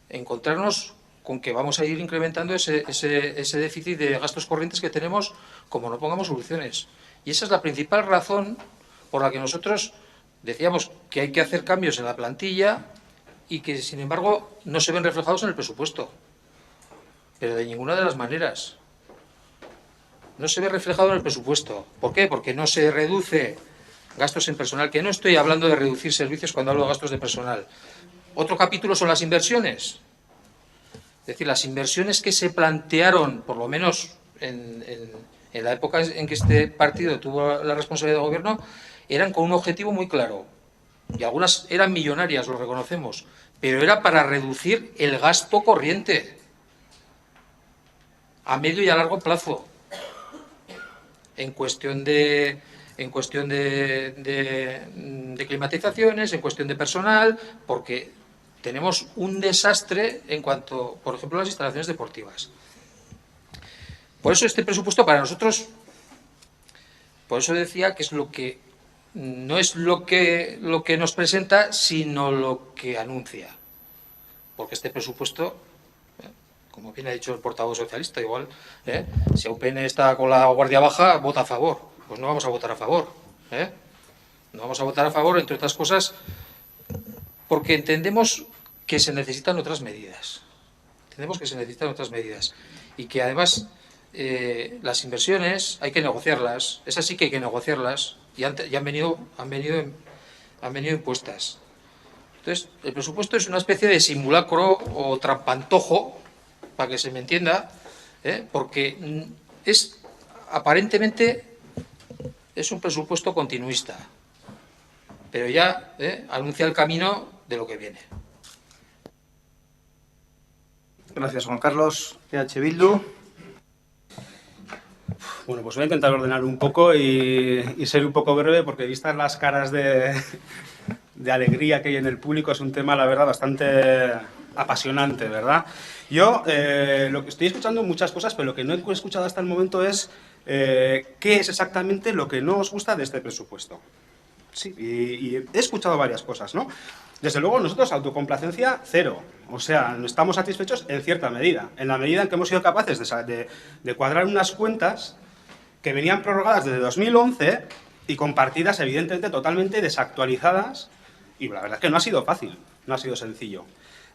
encontrarnos con que vamos a ir incrementando ese déficit de gastos corrientes que tenemos como no pongamos soluciones. Y esa es la principal razón por la que nosotros decíamos que hay que hacer cambios en la plantilla y que, sin embargo, no se ven reflejados en el presupuesto. Pero de ninguna de las maneras. No se ve reflejado en el presupuesto. ¿Por qué? Porque no se reduce gastos en personal, que no estoy hablando de reducir servicios cuando hablo de gastos de personal. Otro capítulo son las inversiones. Es decir, las inversiones que se plantearon, por lo menos en la época en que este partido tuvo la responsabilidad de gobierno, eran con un objetivo muy claro. Y algunas eran millonarias, lo reconocemos, pero era para reducir el gasto corriente a medio y a largo plazo. En cuestión de climatizaciones, en cuestión de personal, porque tenemos un desastre en cuanto, por ejemplo, a las instalaciones deportivas. Por eso este presupuesto para nosotros, por eso decía que es lo que no es lo que nos presenta, sino lo que anuncia. Porque este presupuesto, como bien ha dicho el portavoz socialista, igual, si UPN está con la guardia baja, vota a favor. Pues no vamos a votar a favor. No vamos a votar a favor, entre otras cosas, porque entendemos que se necesitan otras medidas. Entendemos que se necesitan otras medidas. Y que además las inversiones hay que negociarlas. Esas sí que hay que negociarlas. Y han venido impuestas. Entonces, el presupuesto es una especie de simulacro o trampantojo, para que se me entienda, porque aparentemente es un presupuesto continuista, pero ya anuncia el camino de lo que viene. Gracias, Juan Carlos. EH Bildu. Bueno, pues voy a intentar ordenar un poco y ser un poco breve, porque vistas las caras de alegría que hay en el público, es un tema, la verdad, bastante apasionante, ¿verdad? Yo lo que estoy escuchando muchas cosas, pero lo que no he escuchado hasta el momento es qué es exactamente lo que no os gusta de este presupuesto. Sí, y he escuchado varias cosas, ¿no? Desde luego, nosotros autocomplacencia cero. O sea, estamos satisfechos en cierta medida. En la medida en que hemos sido capaces de cuadrar unas cuentas que venían prorrogadas desde 2011 y con partidas, evidentemente, totalmente desactualizadas. Y la verdad es que no ha sido fácil, no ha sido sencillo.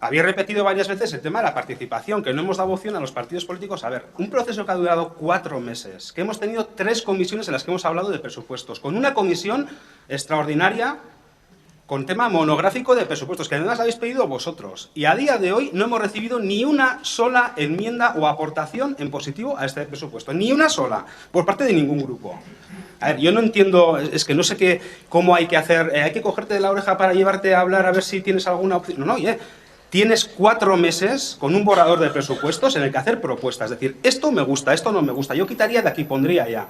Había repetido varias veces el tema de la participación, que no hemos dado opción a los partidos políticos. A ver, un proceso que ha durado 4 meses, que hemos tenido 3 comisiones en las que hemos hablado de presupuestos, con una comisión extraordinaria, con tema monográfico de presupuestos, que además habéis pedido vosotros. Y a día de hoy no hemos recibido ni una sola enmienda o aportación en positivo a este presupuesto. Ni una sola, por parte de ningún grupo. A ver, yo no entiendo, es que no sé cómo hay que hacer, hay que cogerte de la oreja para llevarte a hablar a ver si tienes alguna opción. No, oye, tienes 4 meses con un borrador de presupuestos en el que hacer propuestas. Es decir, esto me gusta, esto no me gusta, yo quitaría de aquí, pondría allá.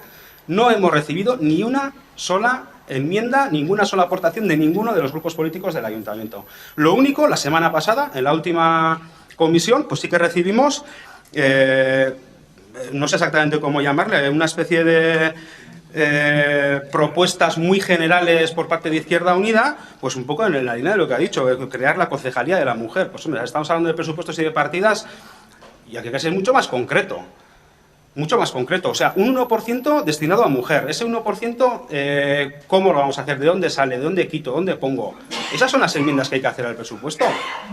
No hemos recibido ni una sola enmienda, ninguna sola aportación de ninguno de los grupos políticos del ayuntamiento. Lo único, la semana pasada, en la última comisión, pues sí que recibimos, no sé exactamente cómo llamarle, una especie de propuestas muy generales por parte de Izquierda Unida, pues un poco en la línea de lo que ha dicho, crear la concejalía de la mujer. Pues hombre, estamos hablando de presupuestos y de partidas, y hay que ser mucho más concreto. Mucho más concreto, o sea, un 1% destinado a mujer. Ese 1%, ¿cómo lo vamos a hacer? ¿De dónde sale? ¿De dónde quito? ¿Dónde pongo? Esas son las enmiendas que hay que hacer al presupuesto.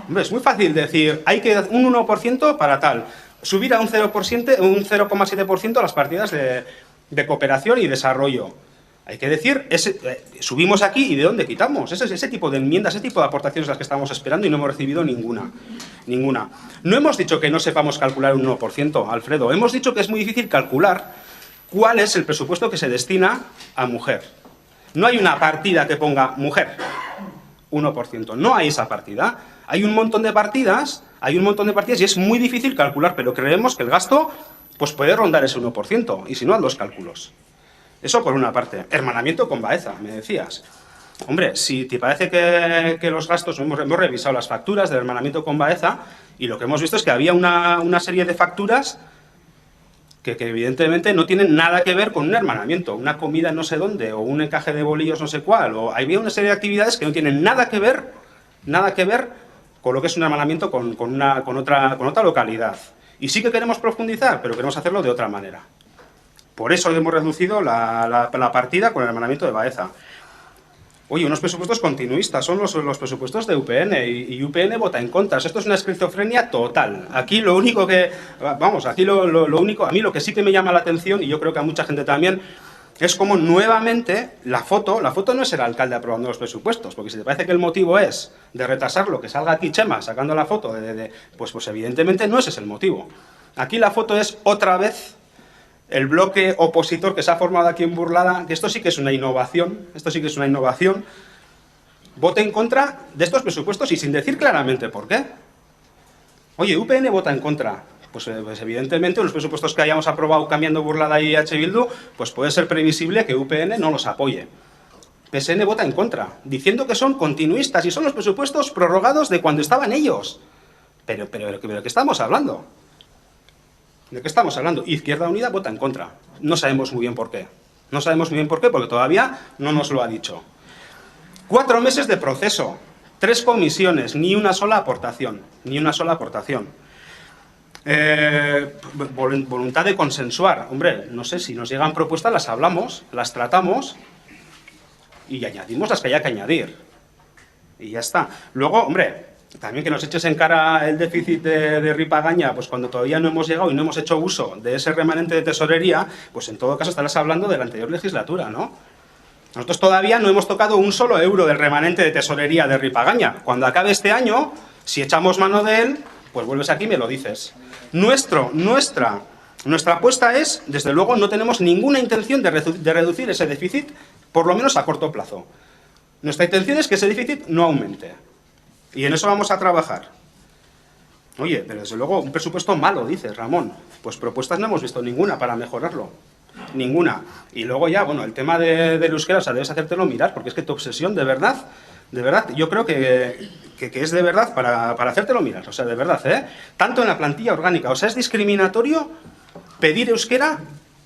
Hombre, es muy fácil decir, hay que un 1% para tal. Subir a un 0,7% las partidas de cooperación y desarrollo. Hay que decir, subimos aquí y ¿de dónde quitamos? Ese tipo de enmiendas, ese tipo de aportaciones las que estamos esperando y no hemos recibido ninguna. No hemos dicho que no sepamos calcular un 1%, Alfredo. Hemos dicho que es muy difícil calcular cuál es el presupuesto que se destina a mujer. No hay una partida que ponga mujer, 1%. No hay esa partida. Hay un montón de partidas, y es muy difícil calcular, pero creemos que el gasto pues puede rondar ese 1%, y si no, haz los cálculos. Eso por una parte. Hermanamiento con Baeza, me decías. Hombre, si te parece que los gastos, hemos revisado las facturas del hermanamiento con Baeza y lo que hemos visto es que había una serie de facturas que evidentemente no tienen nada que ver con un hermanamiento, una comida no sé dónde o un encaje de bolillos no sé cuál. O había una serie de actividades que no tienen nada que ver con lo que es un hermanamiento con otra localidad. Y sí que queremos profundizar, pero queremos hacerlo de otra manera. Por eso hemos reducido la partida con el hermanamiento de Baeza. Oye, unos presupuestos continuistas, son los presupuestos de UPN, y UPN vota en contra. Esto es una esquizofrenia total. Aquí lo único que... Vamos, aquí lo único... A mí lo que sí que me llama la atención, y yo creo que a mucha gente también, es como nuevamente la foto no es el alcalde aprobando los presupuestos, porque si te parece que el motivo es de retrasarlo, que salga aquí Chema sacando la foto, pues evidentemente no ese es el motivo. Aquí la foto es otra vez el bloque opositor que se ha formado aquí en Burlada, que esto sí que es una innovación, vote en contra de estos presupuestos y sin decir claramente por qué. Oye, UPN vota en contra. Pues evidentemente los presupuestos que hayamos aprobado cambiando Burlada y H. Bildu, pues puede ser previsible que UPN no los apoye. PSN vota en contra, diciendo que son continuistas y son los presupuestos prorrogados de cuando estaban ellos. Pero ¿de qué estamos hablando? ¿De qué estamos hablando? Izquierda Unida vota en contra. No sabemos muy bien por qué. No sabemos muy bien por qué, porque todavía no nos lo ha dicho. 4 meses de proceso, 3 comisiones, ni una sola aportación. Voluntad de consensuar. Hombre, no sé, si nos llegan propuestas, las hablamos, las tratamos y añadimos las que haya que añadir. Y ya está. Luego, hombre, también que nos eches en cara el déficit de Ripagaña, pues cuando todavía no hemos llegado y no hemos hecho uso de ese remanente de tesorería, pues en todo caso estarás hablando de la anterior legislatura, ¿no? Nosotros todavía no hemos tocado un solo euro del remanente de tesorería de Ripagaña. Cuando acabe este año, si echamos mano de él, pues vuelves aquí y me lo dices. Nuestra apuesta es, desde luego, no tenemos ninguna intención de reducir ese déficit, por lo menos a corto plazo. Nuestra intención es que ese déficit no aumente. Y en eso vamos a trabajar. Oye, pero desde luego, un presupuesto malo, dices, Ramón. Pues propuestas no hemos visto ninguna para mejorarlo. Ninguna. Y luego ya, bueno, el tema del euskera, o sea, debes hacértelo mirar, porque es que tu obsesión, de verdad, yo creo que es de verdad para hacértelo mirar. O sea, de verdad, tanto en la plantilla orgánica. O sea, es discriminatorio pedir euskera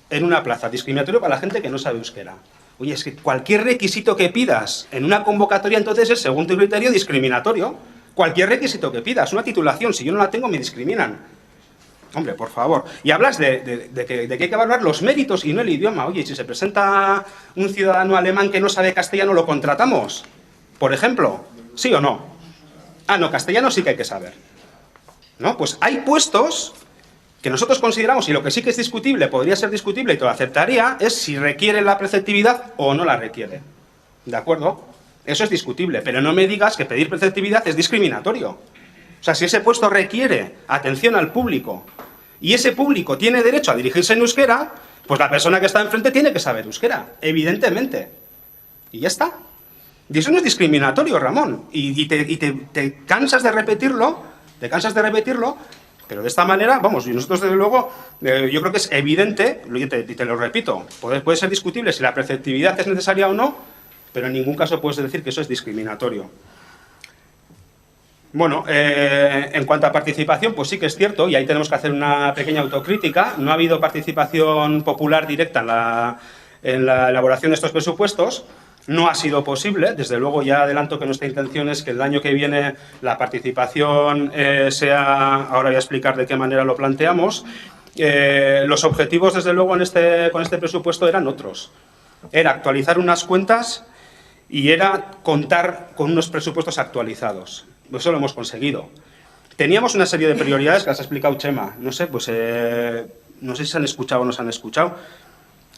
en una plaza. Discriminatorio para la gente que no sabe euskera. Oye, es que cualquier requisito que pidas en una convocatoria, entonces es, según tu criterio, discriminatorio. Cualquier requisito que pidas, una titulación, si yo no la tengo, me discriminan. Hombre, por favor. Y hablas de que hay que evaluar los méritos y no el idioma. Oye, si se presenta un ciudadano alemán que no sabe castellano, ¿lo contratamos? Por ejemplo, ¿sí o no? Ah, no, castellano sí que hay que saber. ¿No? Pues hay puestos que nosotros consideramos, y lo que sí que es discutible, podría ser discutible y te lo aceptaría, es si requiere la preceptividad o no la requiere. ¿De acuerdo? Eso es discutible, pero no me digas que pedir preceptividad es discriminatorio. O sea, si ese puesto requiere atención al público y ese público tiene derecho a dirigirse en euskera, Pues la persona que está enfrente tiene que saber euskera, evidentemente. Y ya está. Y eso no es discriminatorio, Ramón. Y te cansas de repetirlo, pero de esta manera, vamos, y nosotros desde luego, yo creo que es evidente, y te lo repito, puede ser discutible si la preceptividad es necesaria o no, pero en ningún caso puedes decir que eso es discriminatorio. Bueno, en cuanto a participación, pues sí que es cierto, y ahí tenemos que hacer una pequeña autocrítica. No ha habido participación popular directa en la elaboración de estos presupuestos. No ha sido posible. Desde luego, ya adelanto que nuestra intención es que el año que viene la participación sea... Ahora voy a explicar de qué manera lo planteamos. Los objetivos, desde luego, con este presupuesto eran otros. Era actualizar unas cuentas y era contar con unos presupuestos actualizados. Eso lo hemos conseguido. Teníamos una serie de prioridades que las ha explicado Chema. No sé, pues no sé si se han escuchado o no se han escuchado,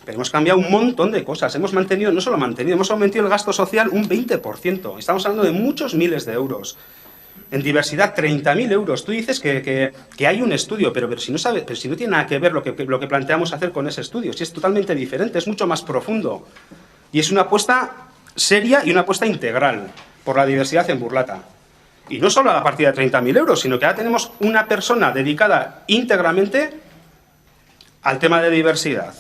pero hemos cambiado un montón de cosas. Hemos mantenido, no solo mantenido, hemos aumentado el gasto social un 20%. Estamos hablando de muchos miles de euros. En diversidad, 30.000 euros. Tú dices que hay un estudio, pero si no tiene nada que ver lo que planteamos hacer con ese estudio, si es totalmente diferente, es mucho más profundo. Y es una apuesta seria y una apuesta integral por la diversidad en Burlata. Y no solo a la partida de 30.000 euros, sino que ahora tenemos una persona dedicada íntegramente al tema de diversidad.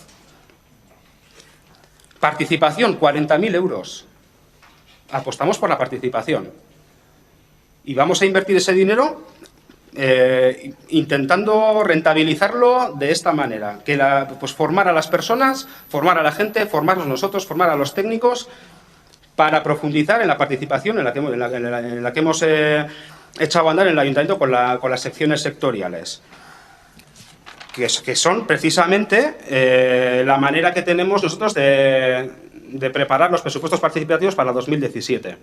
Participación, 40.000 euros. Apostamos por la participación. Y vamos a invertir ese dinero intentando rentabilizarlo de esta manera. Pues formar a las personas, formar a la gente, formarnos nosotros, formar a los técnicos, para profundizar en la participación en la que hemos echado a andar en el Ayuntamiento con las secciones sectoriales, que son precisamente la manera que tenemos nosotros de preparar los presupuestos participativos para 2017.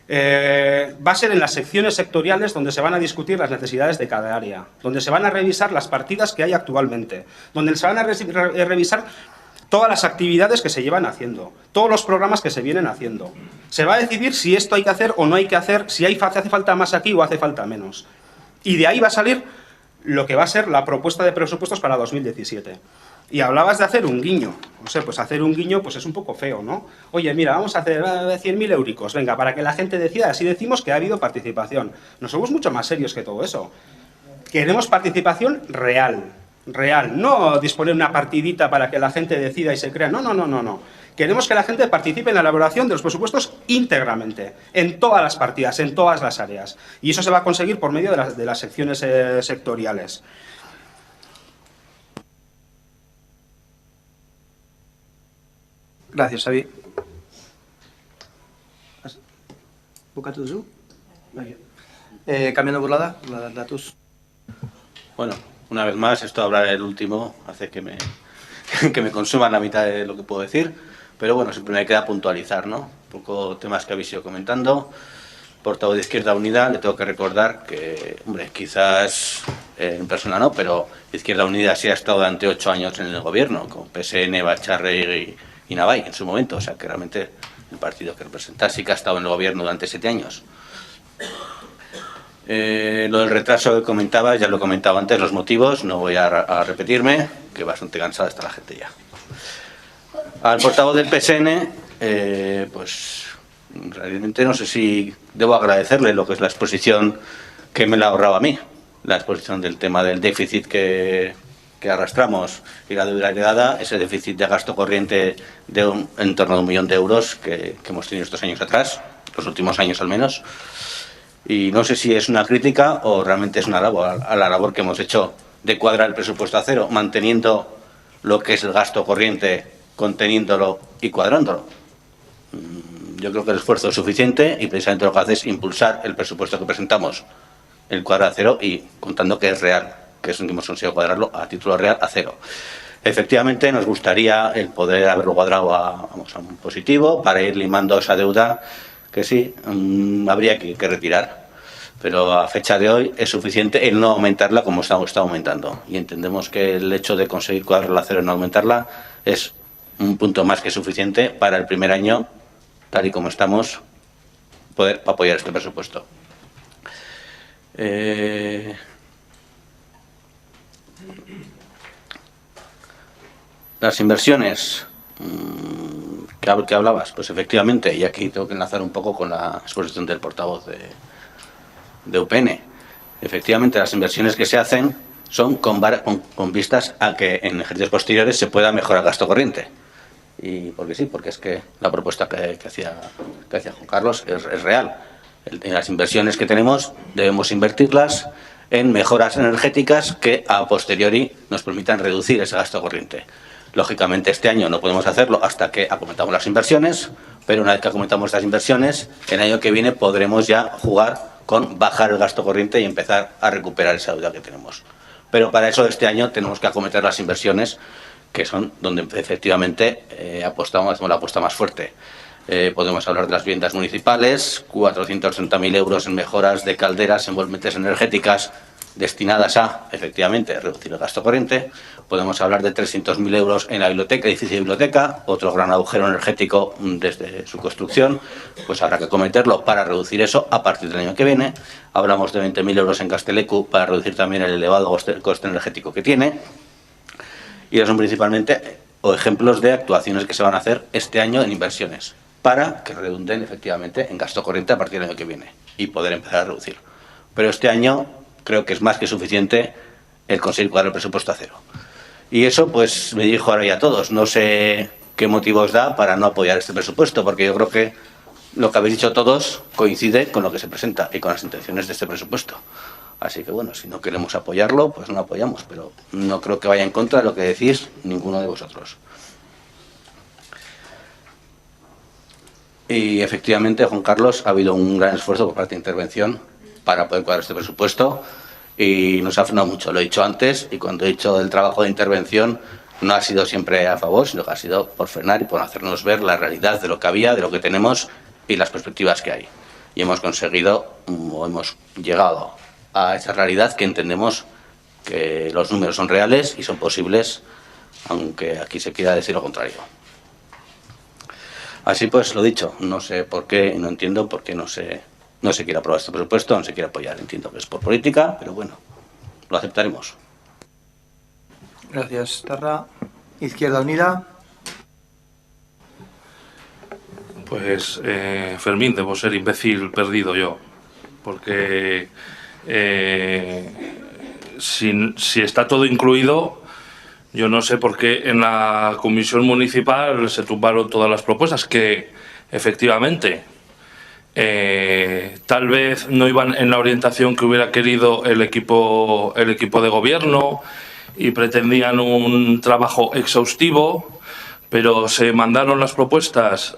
Va a ser en las secciones sectoriales donde se van a discutir las necesidades de cada área, donde se van a revisar las partidas que hay actualmente, donde se van a revisar todas las actividades que se llevan haciendo, todos los programas que se vienen haciendo. Se va a decidir si esto hay que hacer o no hay que hacer, si hace falta más aquí o hace falta menos. Y de ahí va a salir lo que va a ser la propuesta de presupuestos para 2017. Y hablabas de hacer un guiño. No sé, pues hacer un guiño pues es un poco feo, ¿no? Oye, mira, vamos a hacer 100.000 euricos, venga, para que la gente decida, así decimos que ha habido participación. No somos mucho más serios que todo eso. Queremos participación real. No disponer una partidita para que la gente decida y se crea. No. Queremos que la gente participe en la elaboración de los presupuestos íntegramente, en todas las partidas, en todas las áreas. Y eso se va a conseguir por medio de las secciones sectoriales. Gracias, Xavi. ¿Bukatu duzu? Cambiando burlada, datos. Bueno, una vez más, esto hablar el último hace que me consuman la mitad de lo que puedo decir, pero bueno, siempre me queda puntualizar, ¿no? Un poco temas que habéis ido comentando. Portavoz de Izquierda Unida, le tengo que recordar que, hombre, quizás en persona no, pero Izquierda Unida sí ha estado durante 8 años en el gobierno, con PSN, Bacharre y Navai en su momento, o sea que realmente el partido que representa sí que ha estado en el gobierno durante 7 años. Lo del retraso que comentaba, ya lo he comentado antes, los motivos, no voy a repetirme, que bastante cansada está la gente ya. Al portavoz del PSN, pues realmente no sé si debo agradecerle lo que es la exposición que me la ha ahorrado a mí, la exposición del tema del déficit que arrastramos y la deuda heredada, ese déficit de gasto corriente de en torno a 1 millón de euros que hemos tenido estos años atrás, los últimos años al menos. Y no sé si es una crítica o realmente es una labor, a la labor que hemos hecho de cuadrar el presupuesto a cero, manteniendo lo que es el gasto corriente, conteniéndolo y cuadrándolo. Yo creo que el esfuerzo es suficiente y precisamente lo que hace es impulsar el presupuesto que presentamos, el cuadrar a cero y contando que es real, que es que hemos conseguido cuadrarlo a título real a cero. Efectivamente, nos gustaría el poder haberlo cuadrado a un positivo para ir limando esa deuda que sí, habría que retirar. Pero a fecha de hoy es suficiente el no aumentarla como está aumentando. Y entendemos que el hecho de conseguir cuadrarla a cero y no aumentarla es un punto más que suficiente para el primer año, tal y como estamos, poder apoyar este presupuesto. Las inversiones que hablabas, pues efectivamente, y aquí tengo que enlazar un poco con la exposición del portavoz de UPN. Efectivamente, las inversiones que se hacen son con vistas a que en ejercicios posteriores se pueda mejorar el gasto corriente. Y porque sí, porque es que la propuesta que hacía Juan Carlos es real. En las inversiones que tenemos debemos invertirlas en mejoras energéticas que a posteriori nos permitan reducir ese gasto corriente. Lógicamente este año no podemos hacerlo hasta que acometamos las inversiones, pero una vez que acometamos estas inversiones, el año que viene podremos ya jugar con bajar el gasto corriente y empezar a recuperar esa deuda que tenemos. Pero para eso este año tenemos que acometer las inversiones, que son donde efectivamente hacemos la apuesta más fuerte. Podemos hablar de las viviendas municipales, 430.000 euros en mejoras de calderas, envolventes energéticas destinadas a, efectivamente, reducir el gasto corriente. Podemos hablar de 300.000 euros en la biblioteca, edificio de biblioteca, otro gran agujero energético desde su construcción, pues habrá que acometerlo para reducir eso a partir del año que viene. Hablamos de 20.000 euros en Castelecu para reducir también el elevado coste energético que tiene. Y son principalmente ejemplos de actuaciones que se van a hacer este año en inversiones, para que redunden efectivamente en gasto corriente a partir del año que viene y poder empezar a reducir. Pero este año creo que es más que suficiente el conseguir cuadrar el presupuesto a cero. Y eso pues me dirijo ahora ya a todos. No sé qué motivos da para no apoyar este presupuesto, porque yo creo que lo que habéis dicho todos coincide con lo que se presenta y con las intenciones de este presupuesto. Así que bueno, si no queremos apoyarlo, pues no apoyamos, pero no creo que vaya en contra de lo que decís ninguno de vosotros. Y efectivamente, Juan Carlos, ha habido un gran esfuerzo por parte de intervención para poder cuadrar este presupuesto y nos ha frenado mucho. Lo he dicho antes, y cuando he dicho el trabajo de intervención no ha sido siempre a favor, sino que ha sido por frenar y por hacernos ver la realidad de lo que había, de lo que tenemos y las perspectivas que hay. Y hemos conseguido, o hemos llegado a esa realidad que entendemos que los números son reales y son posibles, aunque aquí se quiera decir lo contrario. Así pues, lo dicho, no sé por qué, no entiendo por qué no se quiere aprobar este presupuesto, no se quiere apoyar. Entiendo que es por política, pero bueno, lo aceptaremos. Gracias, Tarra. Izquierda Unida. Pues, Fermín, debo ser imbécil perdido yo, porque si está todo incluido, yo no sé por qué en la comisión municipal se tumbaron todas las propuestas, que efectivamente tal vez no iban en la orientación que hubiera querido el equipo de gobierno y pretendían un trabajo exhaustivo, pero se mandaron las propuestas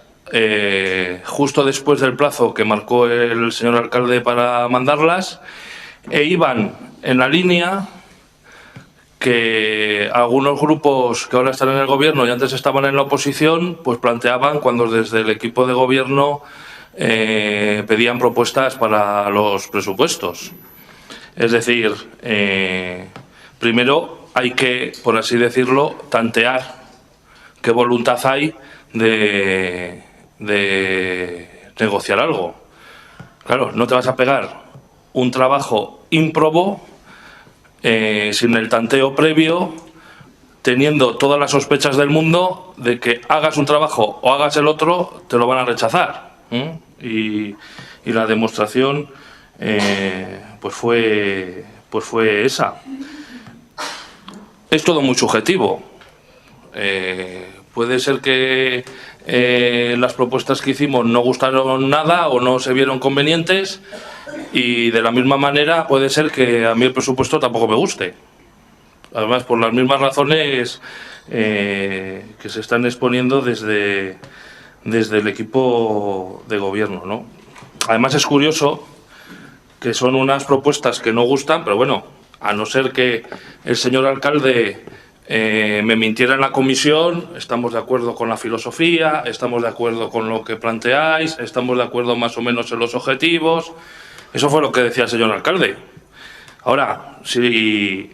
justo después del plazo que marcó el señor alcalde para mandarlas, e iban en la línea que algunos grupos que ahora están en el gobierno y antes estaban en la oposición, pues planteaban cuando desde el equipo de gobierno pedían propuestas para los presupuestos. Es decir, primero hay que, por así decirlo, tantear qué voluntad hay de negociar algo. Claro, no te vas a pegar un trabajo ímprobo sin el tanteo previo, teniendo todas las sospechas del mundo de que hagas un trabajo o hagas el otro, te lo van a rechazar. Y la demostración pues fue esa. Es todo muy subjetivo. Puede ser que las propuestas que hicimos no gustaron nada o no se vieron convenientes, y de la misma manera puede ser que a mí el presupuesto tampoco me guste. Además, por las mismas razones que se están exponiendo desde el equipo de gobierno, ¿no? Además, es curioso que son unas propuestas que no gustan, pero bueno, a no ser que el señor alcalde me mintiera en la comisión, estamos de acuerdo con la filosofía, estamos de acuerdo con lo que planteáis, estamos de acuerdo más o menos en los objetivos. Eso fue lo que decía el señor alcalde. Ahora, si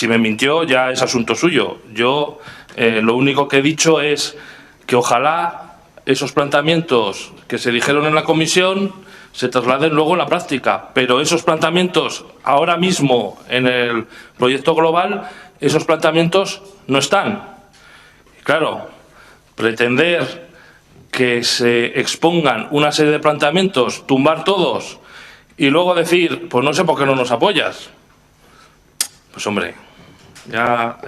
me mintió, ya es asunto suyo. Yo lo único que he dicho es que ojalá esos planteamientos que se dijeron en la comisión se trasladen luego en la práctica, pero esos planteamientos ahora mismo en el proyecto global, esos planteamientos no están. Claro, pretender que se expongan una serie de planteamientos, tumbar todos y luego decir, pues no sé por qué no nos apoyas. Pues hombre, ya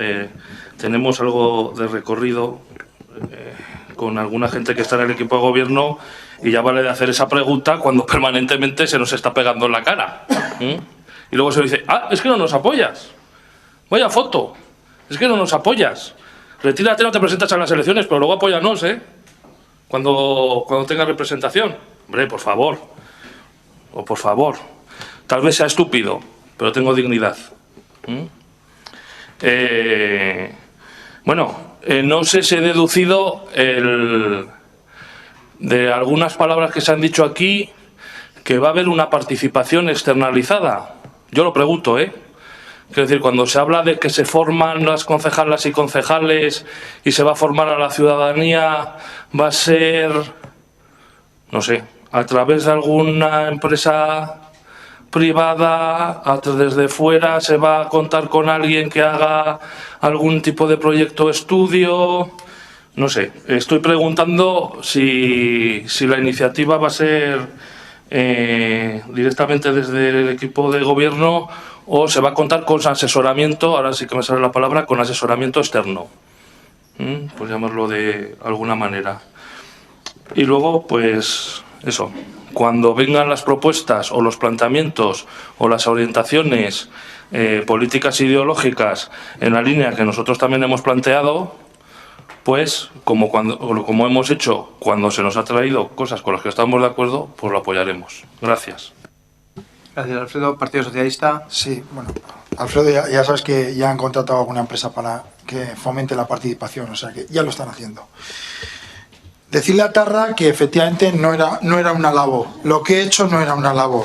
tenemos algo de recorrido con alguna gente que está en el equipo de gobierno y ya vale de hacer esa pregunta cuando permanentemente se nos está pegando en la cara. Y luego se dice, es que no nos apoyas. Vaya foto, es que no nos apoyas. Retírate, no te presentas a las elecciones, pero luego apóyanos, cuando tenga representación. Hombre, por favor. O por favor. Tal vez sea estúpido, pero tengo dignidad. Bueno, no sé si he deducido de algunas palabras que se han dicho aquí que va a haber una participación externalizada. Yo lo pregunto, Quiero decir, cuando se habla de que se forman las concejalas y concejales y se va a formar a la ciudadanía, va a ser, no sé, a través de alguna empresa privada, desde fuera se va a contar con alguien que haga algún tipo de proyecto o estudio. No sé, estoy preguntando si la iniciativa va a ser directamente desde el equipo de gobierno o se va a contar con asesoramiento, ahora sí que me sale la palabra, con asesoramiento externo. Pues llamarlo de alguna manera. Y luego, pues eso, cuando vengan las propuestas o los planteamientos o las orientaciones políticas ideológicas en la línea que nosotros también hemos planteado, pues como hemos hecho cuando se nos ha traído cosas con las que estamos de acuerdo, pues lo apoyaremos. Gracias. Gracias, Alfredo. Partido Socialista. Sí, bueno, Alfredo, ya sabes que ya han contratado a alguna empresa para que fomente la participación, o sea que ya lo están haciendo. Decirle a Tarra que efectivamente no era un alabo. Lo que he hecho no era un alabo.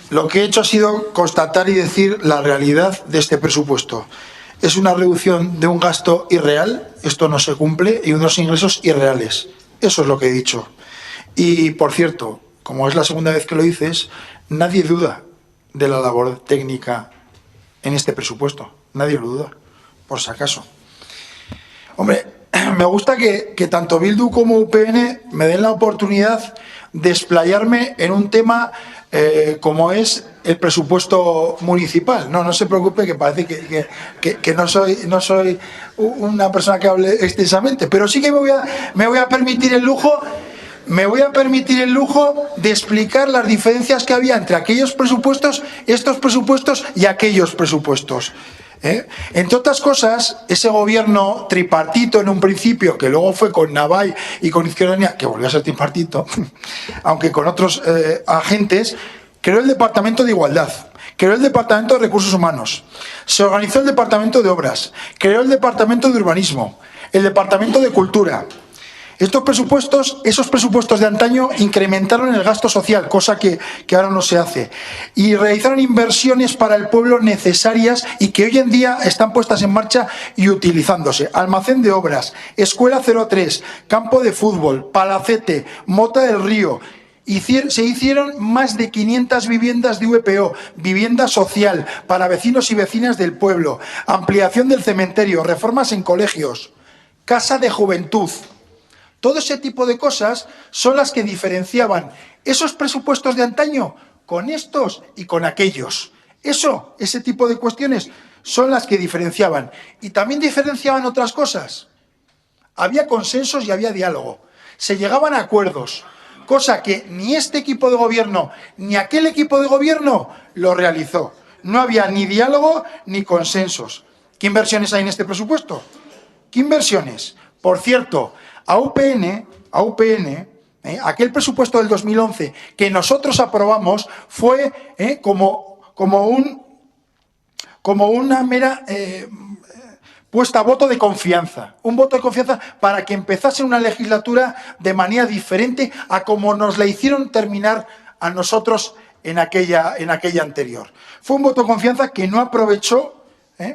Lo que he hecho ha sido constatar y decir la realidad de este presupuesto. Es una reducción de un gasto irreal, esto no se cumple, y unos ingresos irreales. Eso es lo que he dicho. Y, por cierto, como es la segunda vez que lo dices, nadie duda de la labor técnica en este presupuesto. Nadie lo duda, por si acaso. Hombre, me gusta que tanto Bildu como UPN me den la oportunidad de explayarme en un tema como es el presupuesto municipal. No se preocupe, que parece que no soy una persona que hable extensamente, pero sí que me voy a permitir el lujo de explicar las diferencias que había entre aquellos presupuestos, estos presupuestos y aquellos presupuestos. Entre otras cosas, ese gobierno tripartito en un principio, que luego fue con Navai y con Izquierda Unida, que volvió a ser tripartito, aunque con otros agentes, creó el Departamento de Igualdad, creó el Departamento de Recursos Humanos, se organizó el Departamento de Obras, creó el Departamento de Urbanismo, el Departamento de Cultura. Esos presupuestos de antaño incrementaron el gasto social, cosa que ahora no se hace, y realizaron inversiones para el pueblo necesarias y que hoy en día están puestas en marcha y utilizándose. Almacén de obras, Escuela 03, campo de fútbol, Palacete, Mota del Río. Se hicieron más de 500 viviendas de VPO, vivienda social para vecinos y vecinas del pueblo, ampliación del cementerio, reformas en colegios, casa de juventud. Todo ese tipo de cosas son las que diferenciaban esos presupuestos de antaño con estos y con aquellos. Ese tipo de cuestiones son las que diferenciaban. Y también diferenciaban otras cosas. Había consensos y había diálogo. Se llegaban a acuerdos, cosa que ni este equipo de gobierno ni aquel equipo de gobierno lo realizó. No había ni diálogo ni consensos. ¿Qué inversiones hay en este presupuesto? ¿Qué inversiones? Por cierto, a UPN, aquel presupuesto del 2011 que nosotros aprobamos fue como una mera puesta a voto de confianza. Un voto de confianza para que empezase una legislatura de manera diferente a como nos la hicieron terminar a nosotros en aquella anterior. Fue un voto de confianza que no aprovechó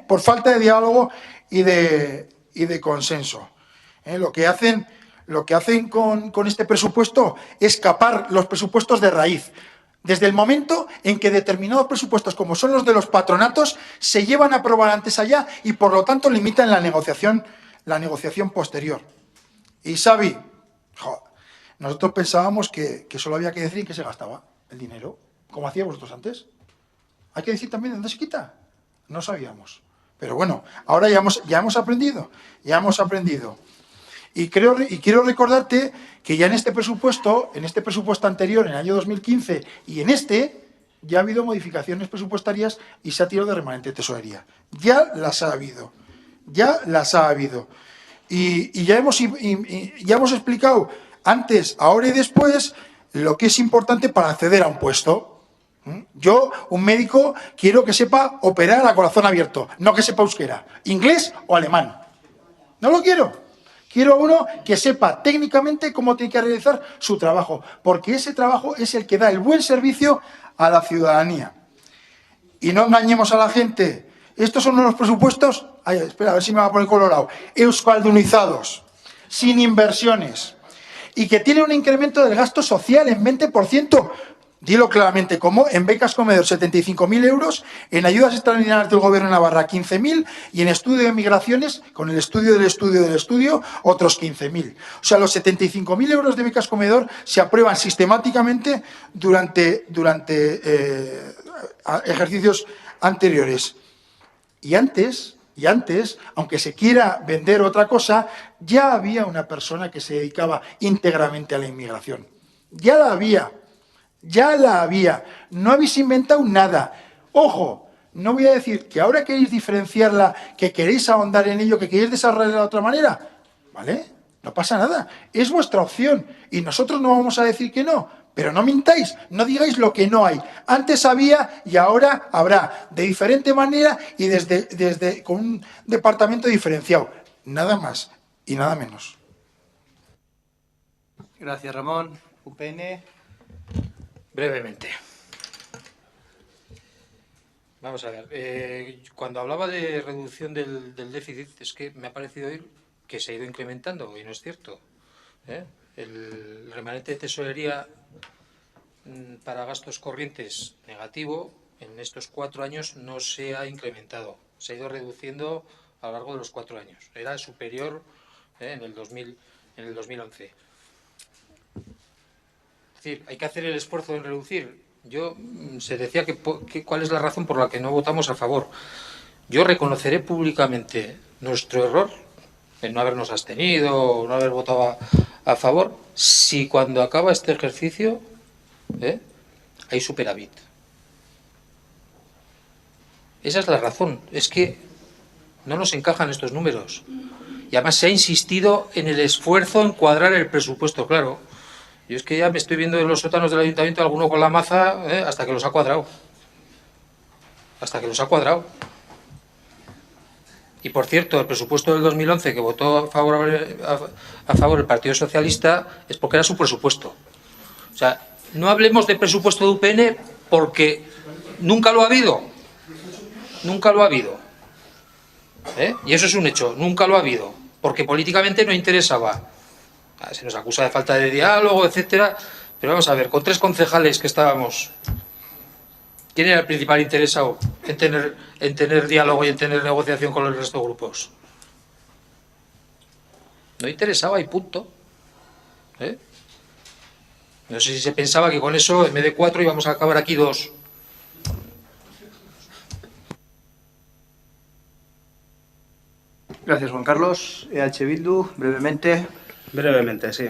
por falta de diálogo y de consenso. Lo que hacen con este presupuesto es capar los presupuestos de raíz. Desde el momento en que determinados presupuestos, como son los de los patronatos, se llevan a aprobar antes allá y, por lo tanto, limitan la negociación la negociación posterior. Y Xavi, nosotros pensábamos que solo había que decir en qué se gastaba el dinero, como hacíais vosotros antes. Hay que decir también de dónde se quita. No sabíamos. Pero bueno, ahora ya hemos aprendido. Y quiero recordarte que ya en este presupuesto anterior, en el año 2015, y en ya ha habido modificaciones presupuestarias y se ha tirado de remanente de tesorería. Ya las ha habido. Y ya hemos explicado antes, ahora y después, lo que es importante para acceder a un puesto. Yo, un médico, quiero que sepa operar a corazón abierto, no que sepa euskera, inglés o alemán. No lo quiero. Quiero uno que sepa técnicamente cómo tiene que realizar su trabajo, porque ese trabajo es el que da el buen servicio a la ciudadanía. Y no engañemos a la gente. Estos son unos presupuestos, espera, a ver si me va a poner colorado, euskaldunizados, sin inversiones, y que tiene un incremento del gasto social en 20%. Dilo claramente, como en becas comedor 75.000 euros, en ayudas extraordinarias del Gobierno de Navarra 15.000 y en estudio de migraciones, con el estudio del estudio, otros 15.000. O sea, los 75.000 euros de becas comedor se aprueban sistemáticamente durante ejercicios anteriores. Y antes, aunque se quiera vender otra cosa, ya había una persona que se dedicaba íntegramente a la inmigración. Ya la había. No habéis inventado nada. Ojo, no voy a decir que ahora queréis diferenciarla, que queréis ahondar en ello, que queréis desarrollarla de otra manera. ¿Vale? No pasa nada. Es vuestra opción. Y nosotros no vamos a decir que no. Pero no mintáis, no digáis lo que no hay. Antes había y ahora habrá. De diferente manera y con un departamento diferenciado. Nada más y nada menos. Gracias, Ramón. UPN. Brevemente. Vamos a ver. Cuando hablaba de reducción del déficit, es que me ha parecido oír que se ha ido incrementando, y no es cierto. El remanente de tesorería para gastos corrientes negativo en estos 4 años no se ha incrementado. Se ha ido reduciendo a lo largo de los 4 años. Era superior en el 2011. Es decir, hay que hacer el esfuerzo en reducir. Se decía que cuál es la razón por la que no votamos a favor. Yo reconoceré públicamente nuestro error en no habernos abstenido o no haber votado a favor si cuando acaba este ejercicio hay superávit. Esa es la razón. Es que no nos encajan estos números. Y además se ha insistido en el esfuerzo en cuadrar el presupuesto, claro. Yo es que ya me estoy viendo en los sótanos del ayuntamiento alguno con la maza hasta que los ha cuadrado. Y por cierto, el presupuesto del 2011 que votó a favor el Partido Socialista es porque era su presupuesto. O sea, no hablemos de presupuesto de UPN porque nunca lo ha habido. Y eso es un hecho, nunca lo ha habido. Porque políticamente no interesaba. Se nos acusa de falta de diálogo, etcétera. Pero vamos a ver, con 3 concejales que estábamos, ¿quién era el principal interesado en tener diálogo y en tener negociación con el resto de grupos? No interesaba y punto. No sé si se pensaba que con eso, en vez de 4, íbamos a acabar aquí 2. Gracias, Juan Carlos. EH Bildu, brevemente. Brevemente, sí.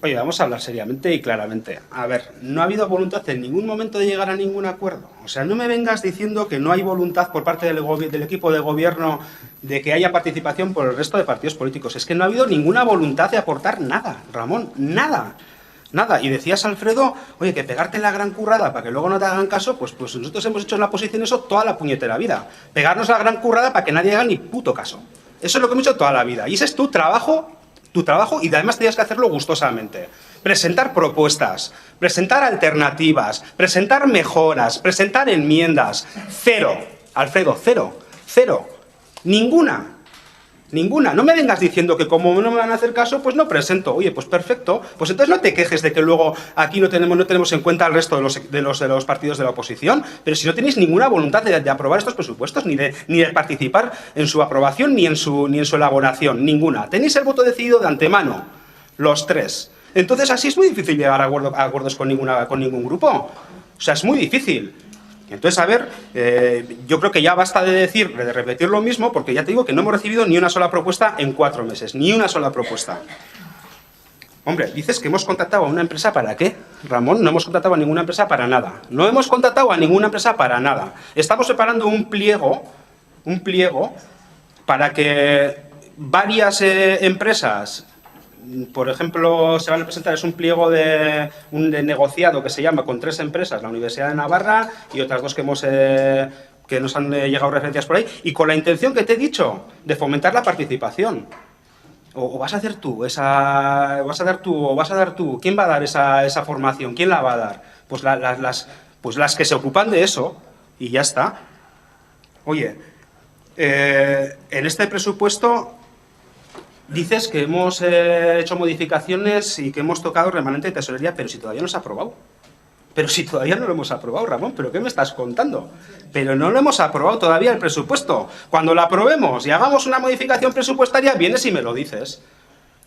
Oye, vamos a hablar seriamente y claramente. A ver, no ha habido voluntad en ningún momento de llegar a ningún acuerdo. O sea, no me vengas diciendo que no hay voluntad por parte del equipo de gobierno de que haya participación por el resto de partidos políticos. Es que no ha habido ninguna voluntad de aportar nada, Ramón, nada. Nada. Y decías, Alfredo, oye, que pegarte la gran currada para que luego no te hagan caso, pues nosotros hemos hecho en la oposición eso toda la puñetera vida. Pegarnos la gran currada para que nadie haga ni puto caso. Eso es lo que hemos hecho toda la vida. Y ese es tu trabajo, y además tenías que hacerlo gustosamente. Presentar propuestas, presentar alternativas, presentar mejoras, presentar enmiendas. 0, Alfredo, 0. Ninguna. Ninguna. No me vengas diciendo que como no me van a hacer caso, pues no presento. Oye, pues perfecto. Pues entonces no te quejes de que luego aquí no tenemos en cuenta al resto de los partidos de la oposición. Pero si no tenéis ninguna voluntad de aprobar estos presupuestos, ni de participar en su aprobación, ni en su elaboración. Ninguna. Tenéis el voto decidido de antemano. Los tres. Entonces así es muy difícil llegar a acuerdos con ningún grupo. O sea, es muy difícil. Entonces, a ver, yo creo que ya basta de repetir lo mismo, porque ya te digo que no hemos recibido ni una sola propuesta en 4 meses, ni una sola propuesta. Hombre, dices que hemos contactado a una empresa ¿para qué? Ramón, no hemos contactado a ninguna empresa para nada. No hemos contactado a ninguna empresa para nada. Estamos preparando un pliego para que varias empresas... Por ejemplo, se van a presentar, es un pliego de negociado que se llama con 3 empresas, la Universidad de Navarra y otras 2 que nos han llegado referencias por ahí, y con la intención que te he dicho, de fomentar la participación. O vas a hacer tú, ¿quién va a dar esa formación? ¿Quién la va a dar? Pues las que se ocupan de eso, y ya está. Oye, en este presupuesto... Dices que hemos hecho modificaciones y que hemos tocado el remanente de tesorería, pero si todavía no se ha aprobado. Pero si todavía no lo hemos aprobado, Ramón, ¿pero qué me estás contando? Pero no lo hemos aprobado todavía el presupuesto. Cuando lo aprobemos y hagamos una modificación presupuestaria, vienes y me lo dices.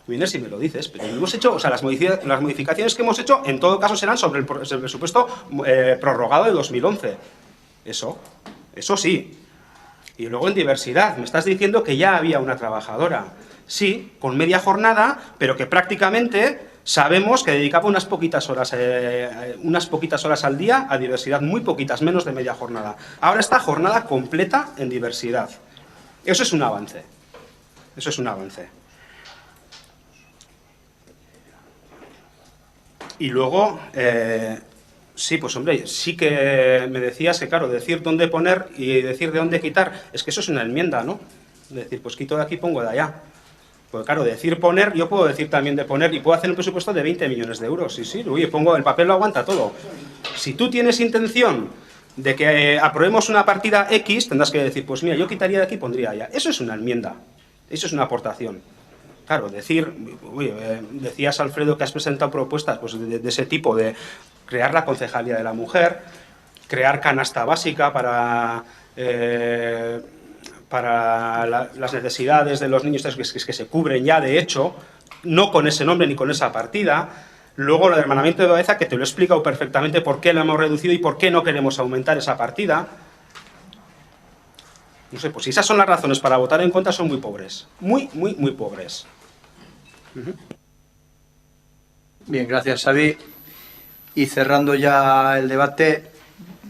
Pero no hemos hecho, o sea, las modificaciones que hemos hecho, en todo caso, serán sobre el presupuesto prorrogado de 2011. Eso sí. Y luego en diversidad, me estás diciendo que ya había una trabajadora. Sí, con media jornada, pero que prácticamente sabemos que dedicaba unas poquitas horas al día a diversidad, muy poquitas, menos de media jornada. Ahora está jornada completa en diversidad. Eso es un avance. Y luego, sí, pues hombre, sí que me decías que, claro, decir dónde poner y decir de dónde quitar, es que eso es una enmienda, ¿no? Decir, pues quito de aquí, pongo de allá. Pues claro, decir poner, yo puedo decir también de poner, y puedo hacer un presupuesto de 20 millones de euros. Sí, oye, el papel lo aguanta todo. Si tú tienes intención de que aprobemos una partida X, tendrás que decir, pues mira, yo quitaría de aquí y pondría allá. Eso es una enmienda, eso es una aportación. Claro, decías, Alfredo, que has presentado propuestas pues, de ese tipo, de crear la concejalía de la mujer, crear canasta básica para las necesidades de los niños que se cubren ya, de hecho, no con ese nombre ni con esa partida. Luego, lo del hermanamiento de Baeza, que te lo he explicado perfectamente por qué lo hemos reducido y por qué no queremos aumentar esa partida. No sé, pues si esas son las razones para votar en contra, son muy pobres. Muy pobres. Bien, gracias, Xavi. Y cerrando ya el debate,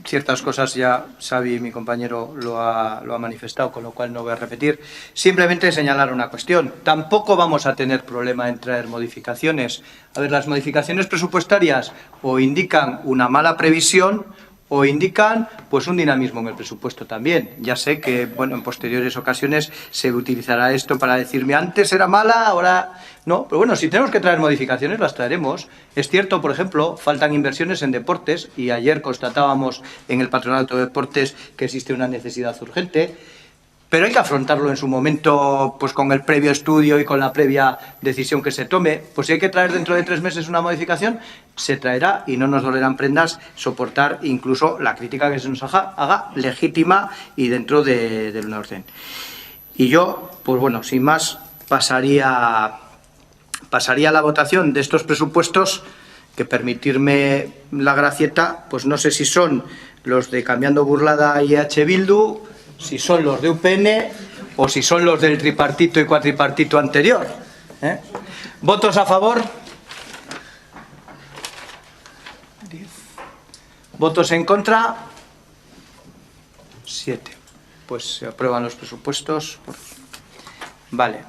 ciertas cosas ya Xavi, mi compañero, lo ha manifestado, con lo cual no voy a repetir. Simplemente señalar una cuestión. Tampoco vamos a tener problema en traer modificaciones. A ver, las modificaciones presupuestarias o indican una mala previsión o indican pues un dinamismo en el presupuesto también. Ya sé que bueno, en posteriores ocasiones se utilizará esto para decirme antes era mala, ahora no, pero bueno, si tenemos que traer modificaciones las traeremos. Es cierto, por ejemplo, faltan inversiones en deportes y ayer constatábamos en el Patronato de Deportes que existe una necesidad urgente, pero hay que afrontarlo en su momento pues con el previo estudio y con la previa decisión que se tome. Pues si hay que traer dentro de 3 meses una modificación, se traerá y no nos dolerán prendas soportar incluso la crítica que se nos haga legítima y dentro del orden. Y yo, pues bueno, sin más, pasaría a la votación de estos presupuestos, que permitirme la gracieta, pues no sé si son los de Cambiando Burlada y EH Bildu, si son los de UPN o si son los del tripartito y cuatripartito anterior. ¿Votos a favor? 10. ¿Votos en contra? 7. Pues se aprueban los presupuestos. Vale.